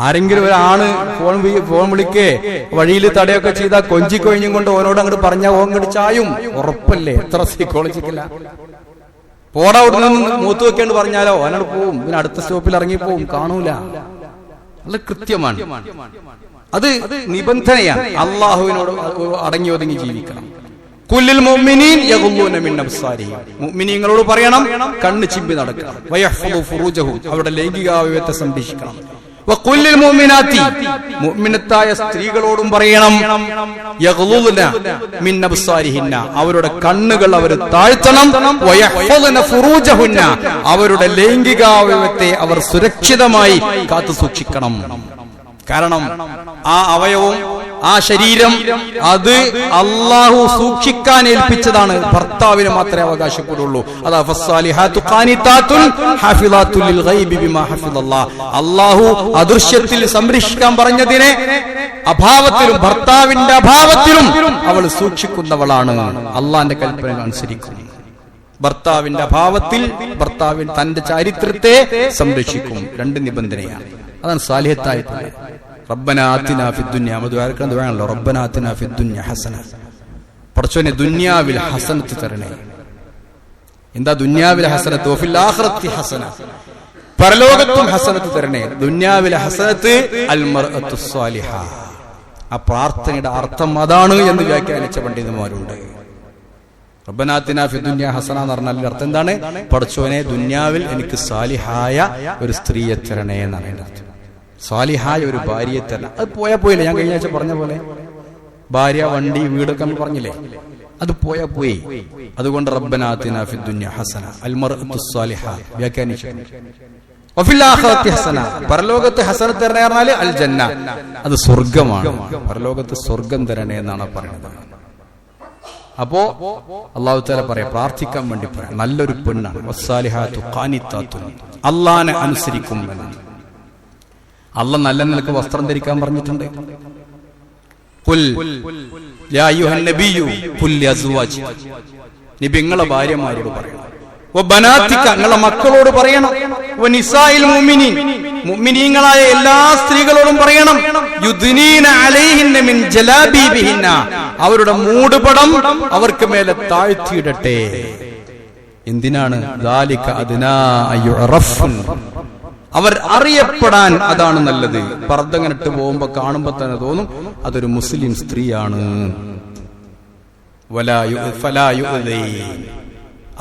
ആരെങ്കിലും ഒരാണ് ഫോൺ വിളിക്കേ വഴിയിൽ തടയൊക്കെ ചെയ്താൽ കൊഞ്ചിക്കൊഴിഞ്ഞും കൊണ്ട് ഓനോട് അങ്ങോട്ട് പറഞ്ഞാൽ ഓൻ അങ്ങോട്ട് ചായും. ഉറപ്പല്ലേ? എത്ര സൈക്കോളജിക്കല്ല. പോടാ അവിടെ നിന്ന് മൂത്ത് വെക്കേണ്ടി പറഞ്ഞാലോ ഓനോട് പോവും. പിന്നെ അടുത്ത സ്റ്റോപ്പിൽ ഇറങ്ങിപ്പോവും, കാണൂല. നല്ല കൃത്യമാണ്. അത് നിബന്ധനയാണ്. അള്ളാഹുവിനോട് അടങ്ങി ഒതുങ്ങി ജീവിക്കണം. കുല്ലിൽ മുഅ്മിനീൻ യഗ്ളൂന മിൻ അബ്സാരിഹിം, മുഅ്മിനീങ്ങളോട് പറയണം കണ്ണ് ചിമ്പി നടക്കണം. വയഹ്ഫദു ഫുറൂജഹും, അവരുടെ ലൈംഗികാവയവത്തെ സംരക്ഷിക്കണം. വഖുല്ലിൽ മുഅ്മിനാത്തി, മുഅ്മിനത്തായ സ്ത്രീകളോടും പറയണം യഗ്ളൂന മിൻ അബ്സാരിഹിന്ന, അവരുടെ കണ്ണുകൾ അവർ താഴ്ത്തണം. വയഹ്ഫദന ഫുറൂജഹുന്ന, അവരുടെ ലൈംഗികാവയവത്തെ അവർ സുരക്ഷിതമായി കാത്തു സൂക്ഷിക്കണം. കാരണം ആ അവയവം, ആ ശരീരം, അത് അല്ലാഹു സൂക്ഷിക്കാൻ ഏൽപ്പിച്ചതാണ്. ഭർത്താവിന് മാത്രമേ അവകാശപ്പെടുള്ളൂ. അതാ ഫസ്സാലിഹാത്തു ഖാനിതാത്തുൻ ഹാഫിളാത്തുൽ ലിൽ ഗൈബി ബിമാ ഹഫിളല്ലാഹ്, അല്ലാഹു അദൃശ്യത്തിൽ സംരക്ഷിക്കാൻ പറഞ്ഞതിനെ അഭാവത്തിലും ഭർത്താവിന്റെ അഭാവത്തിലും അവൾ സൂക്ഷിക്കുന്നവളാണ്. അള്ളാന്റെ കൽപ്പന അനുസരിക്കും. ഭർത്താവിന്റെ അഭാവത്തിൽ ഭർത്താവിൻ തന്റെ ചാരിത്രത്തെ സംരക്ഷിക്കും. 2 നിബന്ധനയാണ്. അതാണ് സാലിഹത്തായ പെണ്ണ്. റബ്ബനാ ആതിനാ ഫിദ്ദുനിയ, മധുആർക്കാൻ ദുആണല്ലോ. റബ്ബനാ ആതിനാ ഫിദ്ദുനിയ ഹസന, പടച്ചോനെ ദുനിയാവിൽ ഹസനത്ത് തരണേ. എന്താ ദുനിയാവിൽ ഹസനത്ത്? വഫിൽ ആഖിറത്തി ഹസന, പരലോകത്തും ഹസനത്ത് തരണേ. ദുനിയാവിലെ ഹസനത്ത് അൽ മർഅത്തു സ്വാലിഹ. ആ പ്രാർത്ഥനയുടെ അർത്ഥം അതാണ് എന്ന് വ്യാഖ്യാനിച്ച പണ്ഡിതന്മാരുണ്ട്. റബ്ബനാ ആതിനാ ഫിദ്ദുനിയ ഹസന എന്ന് പറഞ്ഞാൽ അർത്ഥം എന്താണ്? പടച്ചോനെ ദുനിയാവിൽ എനിക്ക് സാലിഹായ ഒരു സ്ത്രീയെ തരണേ എന്നാണ് അതിന്റെ അർത്ഥം. സാലിഹായ ഒരു ഭാര്യയെ തരണം. അത് പോയില്ല. ഞാൻ കഴിഞ്ഞ ആഴ്ച പറഞ്ഞ പോലെ ഭാര്യ, വണ്ടി, വീടൊക്കെ നമ്മൾ പറഞ്ഞില്ലേ, അത് പോയി. അതുകൊണ്ട് റബ്ബനാ ആതിനാ ഫിദ്ദുനിയ ഹസന അൽ മർഅത്തു സ്വാലിഹ വ്യാഖ്യാനിച്ചു. വഫിൽ ആഖിറത്തി ഹസന, പരലോകത്ത് ഹസനത്ത് തരണേ പറഞ്ഞാൽ അൽ ജന്ന, അത് സ്വർഗമാണ്. പരലോകത്ത് സ്വർഗം തരണേ എന്നാണ് പറയുന്നത്. അപ്പോ അല്ലാഹു തആല പറയാം, പ്രാർത്ഥിക്കാൻ വേണ്ടി പറയാം, നല്ലൊരു പെണ്ണാണ്. വസ്സാലിഹാത്തു ഖാനിതാത്തുൻ, അല്ലാഹുവിനെ അനുസരിക്കും. അല്ലാഹ് നല്ല നിലക്ക് വസ്ത്രം ധരിക്കാൻ പറഞ്ഞിട്ടുണ്ട്. ഖുൽ യാ അയ്യുഹൻ നബിയ്യു ഖുൽ ലിഅസ്വാജി, നബി നിങ്ങളുടെ ഭാര്യമാരോട് പറയണം. വബനാതിക, നിങ്ങളുടെ മക്കളോട് പറയണം. വനിസാഇൽ മുഅ്മിനീൻ, മുഅ്മിനീങ്ങളായ എല്ലാ സ്ത്രീകളോടും പറയണം. യുദ്നീന അലൈഹിന്ന മിൻ ജലാബീബിഹിന്ന, അവരുടെ മൂടുപടം അവർക്ക് മേലെ താഴ്ത്തിയിടട്ടെ. എന്തിനാണ്? ദാലിക അദ്നാ അയ്യുറഫൻ, അവർ അറിയപ്പെടാൻ അതാണ് നല്ലത്. പർദ്ദങ്ങനിട്ട് പോകുമ്പോ കാണുമ്പോ തന്നെ തോന്നും അതൊരു മുസ്ലിം സ്ത്രീയാണ്.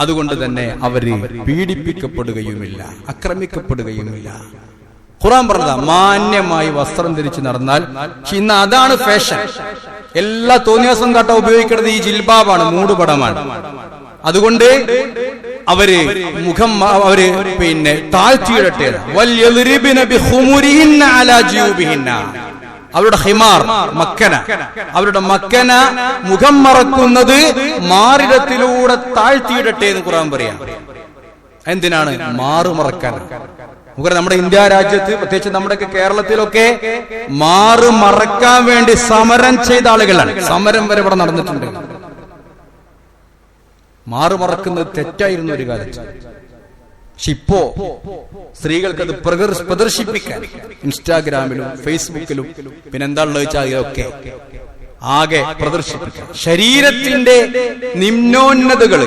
അതുകൊണ്ട് തന്നെ അവര് പീഡിപ്പിക്കപ്പെടുകയുമില്ല, ആക്രമിക്കപ്പെടുകയുമില്ല. ഖുർആൻ പറഞ്ഞതാ മാന്യമായി വസ്ത്രം ധരിച്ച് നടന്നാൽ. പക്ഷെ ഇന്ന് അതാണ് ഫാഷൻ. എല്ലാ തോന്നിയാസം കാട്ട ഉപയോഗിക്കുന്നത് ഈ ജിൽബാബാണ്, മൂടുപടമാണ്. അതുകൊണ്ട് അവര് മുഖം പിന്നെ താഴ്ത്തിയിടട്ടെ. അവരുടെ ഹിമാർ മക്കന, അവരുടെ മക്കന മുഖം മറക്കുന്നത് മാറിടത്തിലൂടെ താഴ്ത്തിയിടട്ടെ എന്ന് ഖുർആൻ പറയാം. എന്തിനാണ്? മാറുമറക്കാൻ. നമ്മുടെ ഇന്ത്യ രാജ്യത്ത്, പ്രത്യേകിച്ച് നമ്മുടെയൊക്കെ കേരളത്തിലൊക്കെ മാറുമറക്കാൻ വേണ്ടി സമരം ചെയ്ത ആളുകളാണ്. സമരം വരെ ഇവിടെ നടന്നിട്ടുണ്ട്. മാറുമറക്കുന്നത് തെറ്റായിരുന്നു ഒരു കാലത്ത്. പക്ഷെ ഇപ്പോ സ്ത്രീകൾക്കത് പ്രദർശിപ്പിക്കാൻ ഇൻസ്റ്റാഗ്രാമിലും ഫേസ്ബുക്കിലും പിന്നെന്താണെന്ന് വെച്ചാൽ ഇതൊക്കെ ആകെ പ്രദർശിപ്പിക്കാൻ, ശരീരത്തിന്റെ നിമ്നോന്നതകൾ,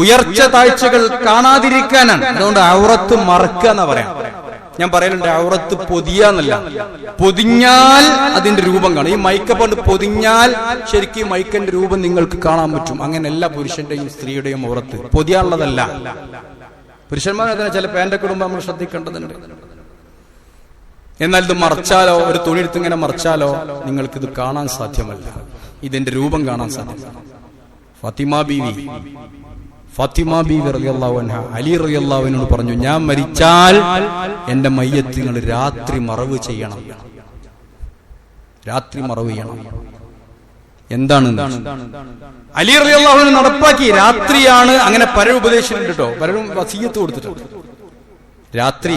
ഉയർച്ച താഴ്ചകൾ കാണാതിരിക്കാനാണ്. അതുകൊണ്ട് ഔറത്ത് മറക്കുക എന്നാ പറയാം. ഞാൻ പറയലുണ്ട്, ഔറത്ത് പൊതിയാന്നല്ല, പൊതിഞ്ഞാൽ അതിന്റെ രൂപം കാണും. ഈ മൈക്കപ്പ് കൊണ്ട് പൊതിഞ്ഞാൽ ശരിക്കും മൈക്കന്റെ രൂപം നിങ്ങൾക്ക് കാണാൻ പറ്റും. അങ്ങനെയല്ല പുരുഷന്റെയും സ്ത്രീയുടെയും ഔറത്ത്, പൊതിയാനുള്ളതല്ല. പുരുഷന്മാർ അതിനെ ചില പാൻറ്റൊക്കെ ഇടുമ്പോൾ നമ്മൾ ശ്രദ്ധിക്കേണ്ടതുണ്ട്. എന്നാൽ ഇത് മറച്ചാലോ, ഒരു തുണി എടുത്ത് ഇങ്ങനെ മറച്ചാലോ നിങ്ങൾക്കിത് കാണാൻ സാധ്യമല്ല, ഇതിന്റെ രൂപം കാണാൻ സാധ്യമല്ല. ഫാത്തിമ ബീവി റളിയല്ലാഹു അൻഹ അലി റളിയല്ലാഹു അൻഹു പറഞ്ഞു, ഞാൻ മരിച്ചാൽ എന്റെ മയ്യത്ത് നിങ്ങൾ രാത്രി മറവ് ചെയ്യണം, രാത്രി മറവ് ചെയ്യണം. എന്താണ് അലി റളിയല്ലാഹു അൻഹു നടപ്പാക്കി? രാത്രിയാണ്. അങ്ങനെ പലരും ഉപദേശിച്ചിട്ടുണ്ട് കേട്ടോ, പലരും വസിയ്യത്ത് കൊടുത്തിട്ടുണ്ട്. രാത്രി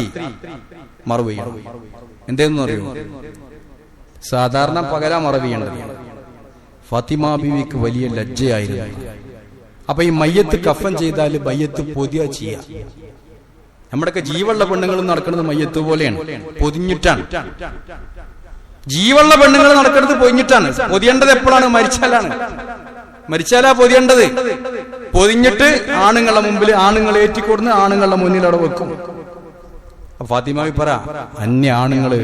മറവ് ചെയ്യണം. എന്തേന്ന് അറിയോ? സാധാരണ പകലാ മറവ് ചെയ്യേണ്ടത്. ഫാത്തിമ ബീവിക്ക് വലിയ ലജ്ജയായിരുന്നു. അപ്പൊ ഈ മയ്യത്ത് കഫൻ ചെയ്താൽ മയ്യത്ത് പൊതിയാ ചെയ്യാ. നമ്മുടെയൊക്കെ ജീവുള്ള പെണ്ണുങ്ങളും നടക്കുന്നത് മയ്യത്ത് പോലെയാണ്, പൊതിഞ്ഞിട്ടാണ്. ജീവുള്ള പെണ്ണുങ്ങൾ നടക്കുന്നത് പൊതിഞ്ഞിട്ടാണ്. പൊതിയേണ്ടത് എപ്പോഴാണ്? മരിച്ചാലാണ്. മരിച്ചാലാ പൊതിയേണ്ടത്. പൊതിഞ്ഞിട്ട് ആണുങ്ങളുടെ മുമ്പിൽ ആണുങ്ങൾ ഏറ്റിക്കൊടുന്ന് ആണുങ്ങളുടെ മുന്നിൽ അവിടെ വെക്കും. ഫാത്തിമാവി പറ, അന്യ ആണുങ്ങള്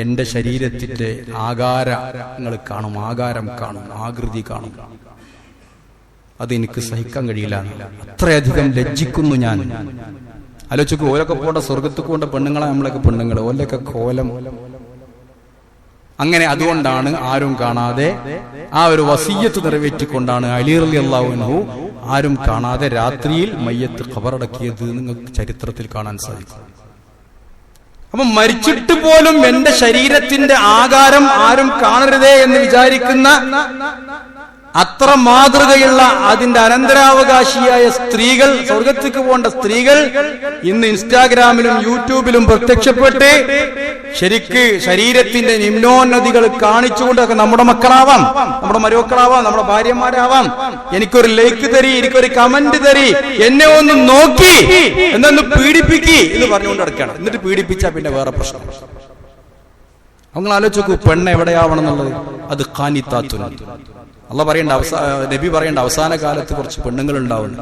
എന്റെ ശരീരത്തിന്റെ ആകാരങ്ങൾ കാണും, ആകാരം കാണും, ആകൃതി കാണും. അതെനിക്ക് സഹിക്കാൻ കഴിയില്ല. അത്രയധികം ലജ്ജിക്കുന്നു ഞാൻ. ആലോചിക്കൂ, ഓലൊക്കെ പോണ്ട സ്വർഗത്ത് പോണ്ട പെണ്ണുങ്ങളെ നമ്മളൊക്കെ പെണ്ണുങ്ങള്, ഓലൊക്കെ കോലം. അങ്ങനെ അതുകൊണ്ടാണ് ആരും കാണാതെ ആ ഒരു വസിയ്യത്ത് നിറവേറ്റിക്കൊണ്ടാണ് അലി റളിയല്ലാഹു അൻഹു ആരും കാണാതെ രാത്രിയിൽ മയ്യത്ത് ഖബറടക്കിയത് നിങ്ങൾക്ക് ചരിത്രത്തിൽ കാണാൻ സാധിക്കും. അപ്പൊ മരിച്ചിട്ട് പോലും എന്റെ ശരീരത്തിന്റെ ആകാരം ആരും കാണരുതേ എന്ന് വിചാരിക്കുന്ന അത്ര മാതൃകയുള്ള അതിന്റെ അനന്തരാവകാശിയായ സ്ത്രീകൾ, സ്വർഗത്തേക്ക് പോകേണ്ട സ്ത്രീകൾ ഇന്ന് ഇൻസ്റ്റാഗ്രാമിലും യൂട്യൂബിലും പ്രത്യക്ഷപ്പെട്ട് ശരിക്ക് ശരീരത്തിന്റെ നിമ്നോന്നതികൾ കാണിച്ചുകൊണ്ടൊക്കെ നമ്മുടെ മക്കളാവാം, നമ്മുടെ മരുമക്കളാവാം, നമ്മുടെ ഭാര്യമാരാവാം. എനിക്കൊരു ലൈക്ക് തരി, എനിക്കൊരു കമന്റ് തരി, എന്നെ ഒന്ന് നോക്കി എന്നൊന്ന് പീഡിപ്പിക്കി എന്ന് പറഞ്ഞുകൊണ്ട് നടക്കുകയാണ്. എന്നിട്ട് പീഡിപ്പിച്ചാ പിന്നെ വേറെ പ്രശ്നം. നിങ്ങൾ ആലോചിക്കൂ, പെണ്ണ് എവിടെയാവണം എന്നുള്ളത്. അത് ഖാനിത്താത്തുൻ. അള്ളാഹ് പറയേണ്ട നബി പറയേണ്ട അവസാന കാലത്ത് കുറച്ച് പെണ്ണുങ്ങൾ ഉണ്ടാവുന്നു.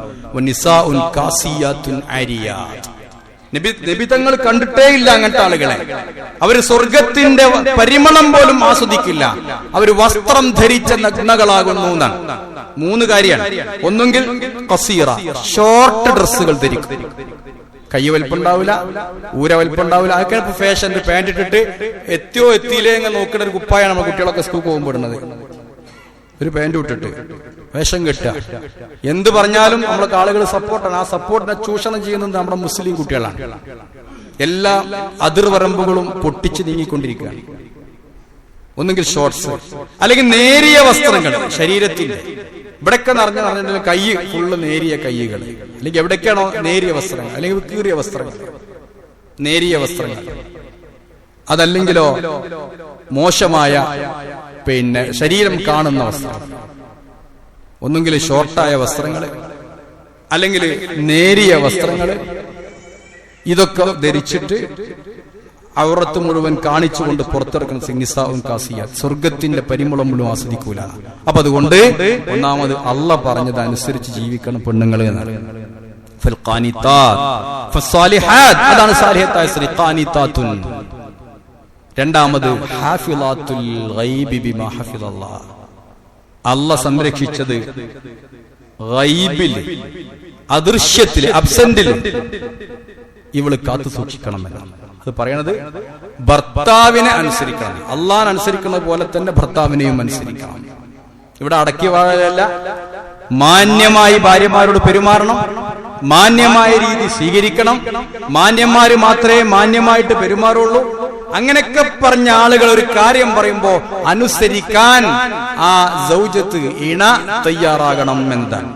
നബി തങ്ങൾ കണ്ടിട്ടേ ഇല്ല അങ്ങനത്തെ ആളുകളെ. അവര് സ്വർഗത്തിന്റെ പരിമളം പോലും ആസ്വദിക്കില്ല. അവര് വസ്ത്രം ധരിച്ച നഗ്നകളാകുന്നു എന്നാണ്. 3 കാര്യമാണ്. ഒന്നുകിൽ ഖസീറ, ഷോർട്ട് ഡ്രസ്സുകൾ ധരിക്കും. കൈ വലിപ്പുണ്ടാവില്ല, ഊര വലിപ്പുണ്ടാവില്ല. അതൊക്കെ ഇപ്പൊ ഫാഷൻ. പാന്റ് ഇട്ടിട്ട് എത്തിയോ എത്തിയില്ലേ എന്ന് നോക്കുന്ന ഒരു കുപ്പായാണ് നമ്മുടെ കുട്ടികളൊക്കെ സ്കൂൾ പോകുമ്പോൾ ഇടുന്നത്. ഒരു പാന്റ് ഇട്ടിട്ട് വേഷം കെട്ടുക. എന്ത് പറഞ്ഞാലും നമ്മളൊക്കെ ആളുകൾ സപ്പോർട്ടാണ്. ആ സപ്പോർട്ടിനെ ചൂഷണം ചെയ്യുന്നത് നമ്മുടെ മുസ്ലിം കുട്ടികളാണ്. എല്ലാ അതിർവരമ്പുകളും പൊട്ടിച്ച് നീങ്ങിക്കൊണ്ടിരിക്കുകയാണ്. ഒന്നുകിൽ ഷോർട്സ്, അല്ലെങ്കിൽ നേരിയ വസ്ത്രങ്ങൾ. ശരീരത്തിന്റെ ഇവിടെയൊക്കെ നിറഞ്ഞ കൈ ഫുള്ള് നേരിയ കൈകൾ, അല്ലെങ്കിൽ എവിടേക്കാണോ നേരിയ വസ്ത്രങ്ങൾ, അല്ലെങ്കിൽ കീറിയ വസ്ത്രങ്ങൾ, നേരിയ വസ്ത്രങ്ങൾ. അതല്ലെങ്കിലോ മോശമായ പിന്നെ ശരീരം കാണുന്ന വസ്ത്രം. ഒന്നുകിൽ ഷോർട്ടായ വസ്ത്രങ്ങൾ, അല്ലെങ്കിൽ നേരിയ വസ്ത്രങ്ങൾ. ഇതൊക്കെ ധരിച്ചിട്ട് ഔറത്ത് മുഴുവൻ കാണിച്ചുകൊണ്ട് പുറത്തിറക്കുന്ന നിസാഉൻ കാസിയാത്ത്, സ്വർഗത്തിന്റെ പരിമളം മുഴുവൻ ആസ്വദിക്കൂല. അപ്പൊ അതുകൊണ്ട് ഒന്നാമത് അള്ളാഹ് പറഞ്ഞത് അനുസരിച്ച് ജീവിക്കണം പെണ്ണുങ്ങൾ എന്നാണ്. അതാണ് സാലിഹത്തായ സ്ത്രീ, ഖാനിത്താത്തുൻ. രണ്ടാമത് ഹാഫിളാത്തുൽ ഗൈബി ബിമാ ഹഫിളല്ലാഹ്, അള്ളാഹ് സംരക്ഷിച്ചത് ഗൈബിൽ, അദൃശ്യത്തിൽ, അബ്സെന്റിൽ ഇവള് കാത്തു സൂക്ഷിക്കണമെന്നാണ്. അത് പറയണത് ഭർത്താവിനെ അനുസരിക്കണം. അള്ളാഹനെ അനുസരിക്കുന്നത് പോലെ തന്നെ ഭർത്താവിനെയും അനുസരിക്കണം. ഇവിടെ അടക്കി വാഴല്ല, മാന്യമായി ഭാര്യമാരോട് പെരുമാറണം, മാന്യമായ രീതി സ്വീകരിക്കണം, മാന്യന്മാര് മാത്രമേ മാന്യമായിട്ട് പെരുമാറുള്ളൂ. അങ്ങനെയൊക്കെ പറഞ്ഞ ആളുകൾ ഒരു കാര്യം പറയുമ്പോ അനുസരിക്കാൻ ആ സൗജത്ത് ഇണ തയ്യാറാകണം എന്നതാണ്.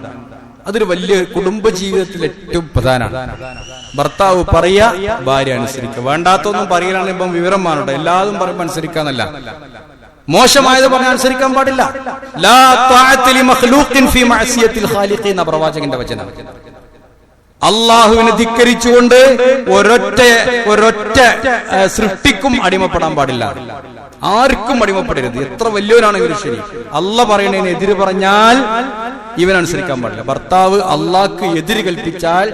അതൊരു വലിയ കുടുംബജീവിതത്തിൽ ഏറ്റവും പ്രധാനമാണ്. ഭർത്താവ് പറയാ, ഭാര്യ അനുസരിക്കുക. വേണ്ടാത്തൊന്നും പറയലാണ് ഇപ്പം വിവരം മാറട്ടെ, എല്ലാതും പറയുമ്പോൾ അനുസരിക്കാന്നല്ല, മോശമായത് പറഞ്ഞാൽ അനുസരിക്കാൻ പാടില്ല. ലാ തഅത ലി മഖ്ലൂഖിൻ ഫീ മഅസിയത്തിൽ ഖാലിഖി എന്ന പ്രവാചകന്റെ വചനം. അള്ളാഹുവിനെ ധിക്കരിച്ചുകൊണ്ട് ഒരൊറ്റ സൃഷ്ടിക്കും അടിമപ്പെടാൻ പാടില്ല. ആർക്കും അടിമപ്പെടരുത്, എത്ര വലിയവനാണെങ്കിലും ശരി. അള്ളാഹ് പറയണതിന് എതിര് പറഞ്ഞാൽ ഇവൻ അനുസരിക്കാൻ പാടില്ല. ഭർത്താവ് അള്ളാഹ്ക്ക് എതിര് കൽപ്പിച്ചാൽ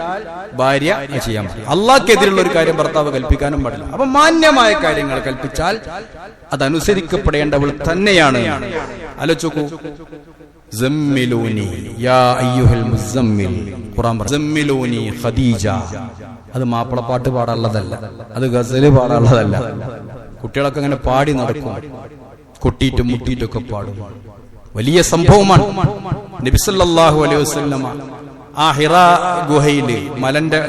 ഭാര്യ ചെയ്യാൻ പാടില്ല. അള്ളാഹ്ക്ക് എതിരുള്ള ഒരു കാര്യം ഭർത്താവ് കൽപ്പിക്കാനും പാടില്ല. അപ്പൊ മാന്യമായ കാര്യങ്ങൾ കൽപ്പിച്ചാൽ അതനുസരിക്കപ്പെടേണ്ടവൾ തന്നെയാണ്. ആലോചിക്കൂ, സമ്മിലൂനി യാ അയ്യുഹൽ മുസമ്മിൽ, ഖുർആൻ പറഞ്ഞു സമ്മിലൂനി ഖദീജ. അത് മാപ്പിളപ്പാട്ട് പാടാനുള്ളതല്ല, അത് ഗസല് പാടാനുള്ളതല്ല. കുട്ടികളൊക്കെ അങ്ങനെ പാടി നടക്കും, കൊട്ടിയിട്ടും മുട്ടിയിട്ടൊക്കെ പാടും. വലിയ സംഭവമാണ്. നബി സല്ലല്ലാഹു അലൈഹി വസല്ലമ ആ ഹിറാ ഗുഹയില്, മലന്റെ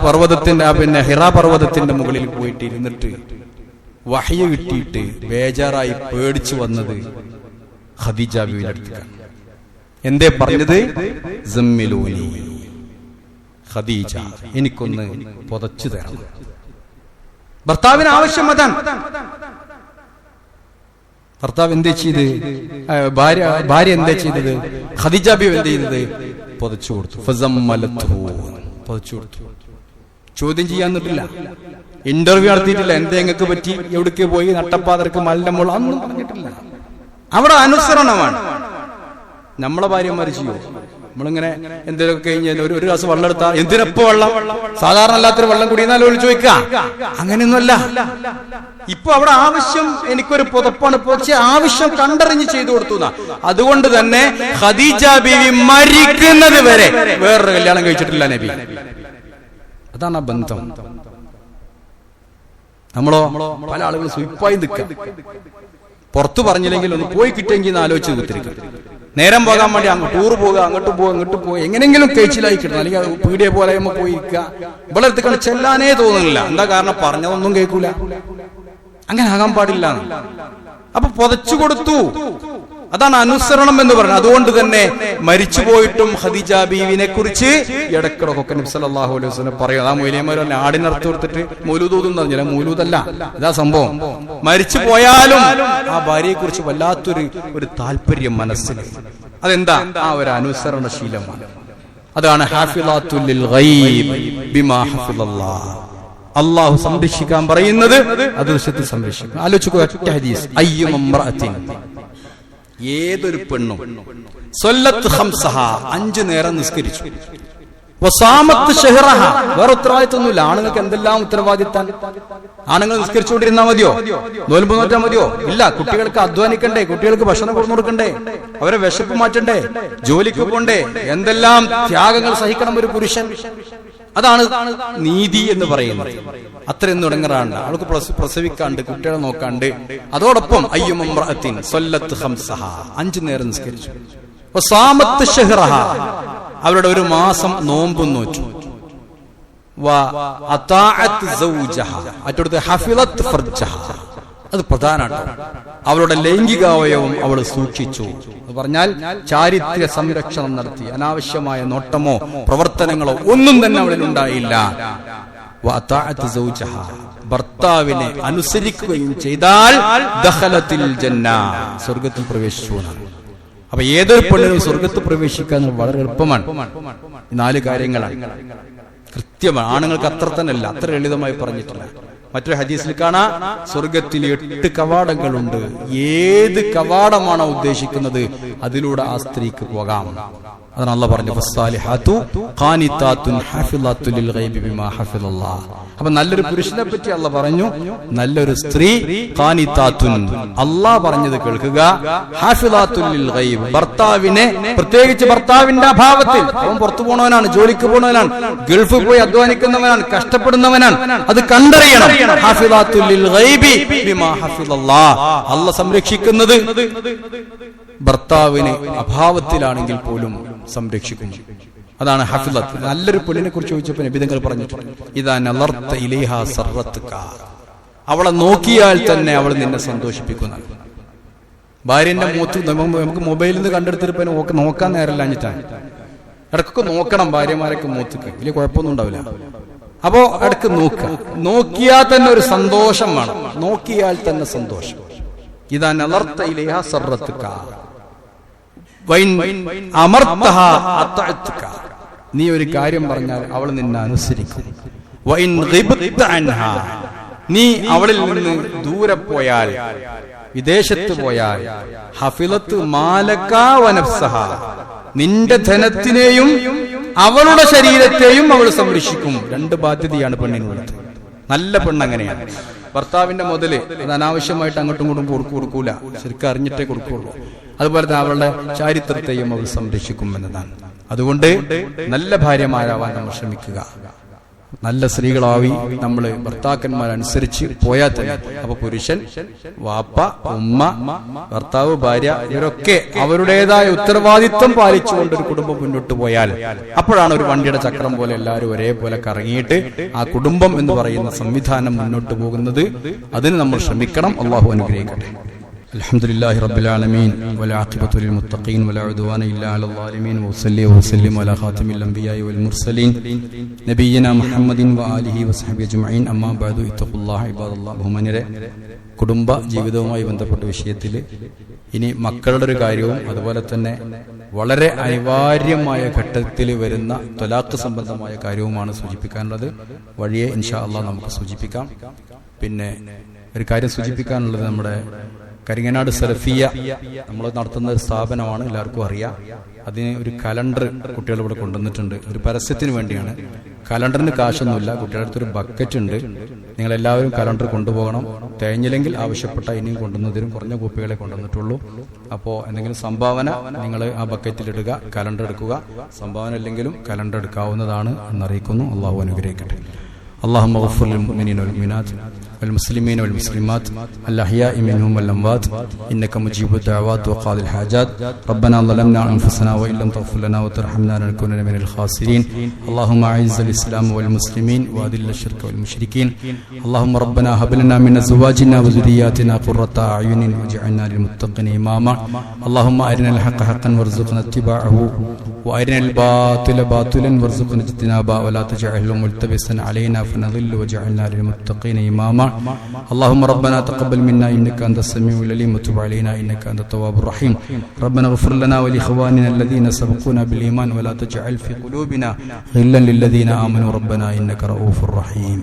പർവ്വതത്തിന്റെ ഹിറാ പർവ്വതത്തിന്റെ മുകളിൽ പോയിട്ട് ഇരുന്നിട്ട് വഹ്യ് കിട്ടിയിട്ട് ബേജാറായി പേടിച്ചു വന്നത് ഖദീജ ബീവിയുടെ അടുത്തേക്കാണ്. എന്തേ പറഞ്ഞത്? സമ്മിലൂനി ഖദീജ, എനിക്കൊന്ന് പുതച്ചു തരണം. ഭർത്താവിന് ആവശ്യം അതാണ്. ഭർത്താവ് എന്തേ ചെയ്ത്? ഭാര്യ എന്തേ ചെയ്തത്? ഖദീജ ബീവി എന്ത് ചെയ്തത്? പുതച്ചു കൊടുത്തു. പുതച്ചു കൊടുത്തു. ചോദ്യം ചെയ്യാൻ നിന്നിട്ടില്ല, ഇന്റർവ്യൂ നടത്തിയിട്ടില്ല. എന്തേ നിങ്ങൾക്ക് പറ്റി, എവിടേക്ക് പോയി, നട്ടപ്പാതർക്ക് മലിന്റെ മുള്ള ഒന്നും പറഞ്ഞിട്ടില്ല. അവിടെ അനുസരണമാണ്. നമ്മളെ ഭാര്യമാര് ചെയ്യോ? നമ്മളിങ്ങനെ എന്തെങ്കിലുമൊക്കെ കഴിഞ്ഞാൽ ഒരു ഗ്ലാസ് വെള്ളം എടുത്താൽ എന്തിനപ്പോ വെള്ളം, സാധാരണ അല്ലാത്തൊരു വെള്ളം കുടിയെന്നാലും ചോദിക്കുക. അങ്ങനെയൊന്നുമല്ല. ഇപ്പൊ അവിടെ ആവശ്യം എനിക്കൊരു പുതപ്പാണ്, പക്ഷെ ആവശ്യം കണ്ടറിഞ്ഞ് ചെയ്തു കൊടുത്തു. അതുകൊണ്ട് തന്നെ ഖദീജ ബീവി മരിക്കുന്നത് വരെ വേറൊരു കല്യാണം കഴിച്ചിട്ടില്ല നബി. അതാണ് ആ ബന്ധം. നമ്മളോ പല ആളുകൾ സ്വീപ്പായി നിൽക്കുക, പുറത്തു പറഞ്ഞില്ലെങ്കിൽ ഒന്ന് പോയി കിട്ടിയെങ്കിൽ ആലോചിച്ച് കുത്തിരിക്കുക. നേരം പോകാൻ വേണ്ടി ടൂർ പോകുക, അങ്ങോട്ട് പോകുക, എങ്ങനെങ്കിലും കഴിച്ചിലായി കിട്ടണം. അല്ലെങ്കിൽ പീടിയെ പോലെ പോയിരിക്കുക. ഇവിടെ അടുത്ത് ചെല്ലാനേ തോന്നുന്നില്ല. എന്താ കാരണം? പറഞ്ഞതൊന്നും കേൾക്കൂല. അങ്ങനെ ആകാൻ പാടില്ല. അപ്പൊ പുതച്ചു കൊടുത്തു. അതാണ് അനുസരണം എന്ന് പറയുന്നത്. അതുകൊണ്ട് തന്നെ മരിച്ചു പോയിട്ടും ഖദീജ ബീവിനെ കുറിച്ച് ഇടക്കിടക്കൊക്കെ നബി സല്ലല്ലാഹു അലൈഹി വസല്ലം പറയും. ആ മൊയ്ലിയന്മാരല്ല ആടിനർത്ത് കൊടുത്തിട്ട് മൗലൂദ് ഓതും പറഞ്ഞില്ല. മൗലൂദല്ല, ഇതാ സംഭവം. മരിച്ചു പോയാലും ആ ഭാര്യയെ കുറിച്ച് വല്ലാത്തൊരു താല്പര്യം മനസ്സിന്. അതെന്താ? ആ ഒരു അനുസരണശീലമാണ്. അതാണ് ഹാഫിളാത്തുൽ ലിൽ ഗൈബ് ബിമാ ഹഫിളല്ലാഹ്. അല്ലാഹു സംരക്ഷിക്കാൻ പറയുന്നത് അത് വിശുദ്ധ സംരക്ഷിക്കും. ആലോചിക്കുക, ഒറ്റ ഹദീസ്. അയ്യുമംറഅത്തിൻ, ഏതൊരു പെണ്ണും സ്വല്ലത്ത് ഖംസഹ, 5 നേരം നിസ്കരിച്ചു, വസാമത്ത് ശഹ്റഹ, വേറെ ഉത്തരവാദിത്വമൊന്നുമില്ല. ആണുങ്ങൾക്ക് എന്തെല്ലാം ഉത്തരവാദിത്തം? ആണുങ്ങൾ നിസ്കരിച്ചുകൊണ്ടിരുന്നാ മതിയോ? നോൽമ്പ് നോറ്റാ മതിയോ? ഇല്ല. കുട്ടികൾക്ക് അധ്വാനിക്കണ്ടേ, കുട്ടികൾക്ക് ഭക്ഷണം കൊടുത്തു കൊടുക്കണ്ടേ, അവരെ വിശപ്പ് മാറ്റണ്ടേ, ജോലിക്ക് പോണ്ടേ, എന്തെല്ലാം ത്യാഗങ്ങൾ സഹിക്കണം ഒരു പുരുഷൻ. അതാണ് നീതി എന്ന് പറയുന്നത്. അത്രയൊന്നും ഇടങ്ങറാണ്ട് അവൾക്ക് പ്രസവിക്കാണ്ട്, കുട്ടികളെ നോക്കാണ്ട്. അതോടൊപ്പം അയ്യുമംറഅത്തിൻ സ്വല്ലത്ത് ഖംസഹ, 5 നേരം നിസ്കരിച്ചു, വസാമത്ത് ശഹ്റഹ, അവരുടെ 1 മാസം നോമ്പും നോറ്റു, വഅതാഅത് സൗജഹ, അറ്റടുത്ത് ഹഫിളത് ഫർജഹ. അത് പ്രധാനമാണ്. അവളുടെ ലൈംഗികാവയവം അവൾ സൂക്ഷിച്ചു എന്ന് പറഞ്ഞാൽ ചാരിത്ര്യ സംരക്ഷണം നടത്തി. അനാവശ്യമായ നോട്ടമോ പ്രവർത്തനങ്ങളോ ഒന്നും തന്നെ അവളിൽ ഉണ്ടായില്ല. വഅതാഅത് സൗജഹ, ഭർത്താവിനെ അനുസരിക്കുകയും ചെയ്താൽ ദഖലത്തിൽ ജന്ന, സ്വർഗ്ഗത്തിൽ പ്രവേശിച്ചു. അപ്പൊ ഏതൊരു പെണ്ണിനും സ്വർഗ്ഗത്തിൽ പ്രവേശിക്കാൻ വളരെ എളുപ്പമാണ്. 4 കാര്യങ്ങളാണ്, കൃത്യമാണ്. ആണുങ്ങൾക്ക് അത്ര തന്നെ അല്ല, അത്ര ലളിതമായി പറഞ്ഞിട്ടില്ല. മറ്റൊരു ഹദീസിൽ കാണാം, സ്വർഗത്തിൽ 8 കവാടങ്ങളുണ്ട്. ഏത് കവാടമാണോ ഉദ്ദേശിക്കുന്നത് അതിലൂടെ ആ സ്ത്രീക്ക് പോകാം. അതാണ് അള്ളാഹ് പറഞ്ഞു ഫസ്സാലിഹാത്തു ഖാനിതാത്തുൻ ഹാഫിളാത്തുൽ ലിൽ ഗൈബി ബിമാ ഹഫിളല്ലാഹ്. അപ്പൊ നല്ലൊരു പുരുഷനെ പറ്റി അള്ളാഹ് പറഞ്ഞു, നല്ലൊരു സ്ത്രീ ഖാനിതാത്തുൻ, അള്ളാഹ് പറഞ്ഞത് കേൾക്കുക, ഹാഫിളാത്തുൽ ലിൽ ഗൈബ്, ഭർത്താവിനെ പ്രത്യേകിച്ച് ഭർത്താവിന്റെ അഭാവത്തിൽ, അവൻ പുറത്തു പോണവനാണ്, ജോലിക്ക് പോണവനാണ്, ഗൾഫിൽ പോയി അധ്വാനിക്കുന്നവനാണ്, കഷ്ടപ്പെടുന്നവനാണ്, അത് കണ്ടറിയണം. ഹാഫിളാത്തുൽ ലിൽ ഗൈബി ബിമാ ഹഫിളല്ലാഹ്, അള്ളാഹ് സംരക്ഷിക്കുന്നത് ഭർത്താവിന് അഭാവത്തിലാണെങ്കിൽ പോലും സംരക്ഷിക്കുന്നു. അതാണ് ഹഫിളത്ത്. നല്ലൊരു പെണ്ണിനെ കുറിച്ച് ചോദിച്ചപ്പോൾ നബി തങ്ങൾ പറഞ്ഞിട്ടുണ്ട്, ഇദാ നളർത ഇലൈഹാ സർറത്തുക, അവളെ നോക്കിയാൽ തന്നെ അവൾ നിന്നെ സന്തോഷിപ്പിക്കുന്ന. ഭാര്യന്റെ മൂത്ത് നമുക്ക് മൊബൈലിൽ നിന്ന് കണ്ടെടുത്തിട്ട് നോക്കാൻ നേരമില്ലാഞ്ഞിട്ടാണ്. ഇടക്കൊക്കെ നോക്കണം ഭാര്യമാരൊക്കെ മൂത്തുക്ക്, വലിയ കുഴപ്പമൊന്നും ഉണ്ടാവില്ല. അപ്പോ ഇടക്ക് നോക്കിയാൽ തന്നെ ഒരു സന്തോഷം വേണം, നോക്കിയാൽ തന്നെ സന്തോഷം. ഇദാ നളർത ഇലൈഹാ സർറത്തുക വൈൻ അമർതഹാ അതഅതുക, നീ ഒരു കാര്യം പറഞ്ഞാൽ അവൾ നിന്നെ അനുസരിക്കും. വൈൻ ഗിബ്ത അൻഹാ, നീ അവളിൽ നിന്ന് ദൂരെ പോയാൽ, വിദേശത്ത് പോയാൽ, ഹഫിളത്ത് മാലക വനഫ്സഹ, നിന്റെ ധനത്തിനെയും അവളുടെ ശരീരത്തെയും അവൾ സംരക്ഷിക്കും. രണ്ട് ബാധ്യതയാണ് പെണ്ണിനുള്ളത്. നല്ല പെണ്ണങ്ങനെയാണ്. ഭർത്താവിന്റെ മുതല് അത് അനാവശ്യമായിട്ട് അങ്ങോട്ടും ഇങ്ങോട്ടും കൊടുക്കൂല, ശരിക്കും അറിഞ്ഞിട്ടേ കൊടുക്കുള്ളൂ. അതുപോലെ തന്നെ അവളുടെ ചാരിത്രത്തെയും അവൾ സംരക്ഷിക്കും എന്നതാണ്. അതുകൊണ്ട് നല്ല ഭാര്യമാരാവാൻ നമ്മൾ ശ്രമിക്കുക, നല്ല സ്ത്രീകളാവി നമ്മൾ ഭർത്താക്കന്മാരനുസരിച്ച് പോയാൽ തന്നെ. അപ്പൊ പുരുഷൻ, വാപ്പ, ഉമ്മ, ഭർത്താവ്, ഭാര്യ, ഇവരൊക്കെ അവരുടേതായ ഉത്തരവാദിത്വം പാലിച്ചുകൊണ്ട് ഒരു കുടുംബം മുന്നോട്ട് പോയാൽ അപ്പോഴാണ് ഒരു വണ്ടിയുടെ ചക്രം പോലെ എല്ലാവരും ഒരേപോലെ കറങ്ങിയിട്ട് ആ കുടുംബം എന്ന് പറയുന്ന സംവിധാനം മുന്നോട്ട് പോകുന്നത്. അതിന് നമ്മൾ ശ്രമിക്കണം. അള്ളാഹു അനുഗ്രഹിക്കട്ടെ. الحمدلله رب العالمين والعاقبة للمتقين ولا عدوان إلا على الظالمين وصلي وسلم على خاتم الأنبياء والمرسلين نبينا محمد وآله وصحبه أجمعين أما بعد اتقوا الله عباد الله. ബഹുമാന്യരെ, കുടുംബ ജീവിതവുമായി ബന്ധപ്പെട്ട വിഷയത്തിൽ ഇനി മക്കളുടെ ഒരു കാര്യവും അതുപോലെ തന്നെ വളരെ അനിവാര്യമായ ഘട്ടത്തിൽ വരുന്ന ത്വലാഖ് സംബന്ധമായ കാര്യവുമാണ് സൂചിപ്പിക്കാനുള്ളത്. വഴിയെ ഇൻഷാ അല്ലാഹ് നമുക്ക് സൂചിപ്പിക്കാം. പിന്നെ ഒരു കാര്യം സൂചിപ്പിക്കാനുള്ളത്, നമ്മുടെ കരിങ്ങനാട് സലഫിയ നമ്മൾ നടത്തുന്ന ഒരു സ്ഥാപനമാണ്, എല്ലാവർക്കും അറിയാം. അതിന് ഒരു കലണ്ടർ കുട്ടികൾ ഇവിടെ കൊണ്ടുവന്നിട്ടുണ്ട്, ഒരു പരസ്യത്തിന് വേണ്ടിയാണ്. കലണ്ടറിന് കാശൊന്നുമില്ല, കുട്ടികളുടെ അടുത്തൊരു ബക്കറ്റ് ഉണ്ട്. നിങ്ങളെല്ലാവരും കലണ്ടർ കൊണ്ടുപോകണം. തേഞ്ഞില്ലെങ്കിൽ ആവശ്യപ്പെട്ട ഇനിയും കൊണ്ടുവന്നതിനും കുറഞ്ഞ കോപ്പികളെ കൊണ്ടുവന്നിട്ടുള്ളൂ. അപ്പോൾ എന്തെങ്കിലും സംഭാവന നിങ്ങൾ ആ ബക്കറ്റിലിടുക, കലണ്ടർ എടുക്കുക. സംഭാവന ഇല്ലെങ്കിലും കലണ്ടർ എടുക്കാവുന്നതാണ് എന്നറിയിക്കുന്നു. അള്ളാഹു അനുഗ്രഹിക്കട്ടെ. اللهم اغفر للمؤمنين والمؤمنات والمسلمين والمسلمات الأحياء منهم والأموات إنك مجيب الدعوات وقاضي الحاجات. ربنا ظلمنا أنفسنا وإن لم تغفر لنا وترحمنا لنكونن من الخاسرين. اللهم أعز الإسلام والمسلمين وأذل الشرك والمشركين. اللهم ربنا هب لنا من أزواجنا وذرياتنا قرة أعين واجعلنا للمتقين إماما. اللهم أرنا الحق حقا وارزقنا اتباعه وأرنا الباطل باطلا وارزقنا اجتنابه ولا تجعله ملتبسا علينا فنضل وجعلنا للمتقين إماما. اللهم ربنا تقبل منا إنك أنت السميع العليم وتب علينا إنك أنت التواب الرحيم. ربنا اغفر لنا ولإخواننا الذين سبقونا بالإيمان ولا تجعل في قلوبنا غلا للذين آمنوا ربنا إنك رؤوف رحيم.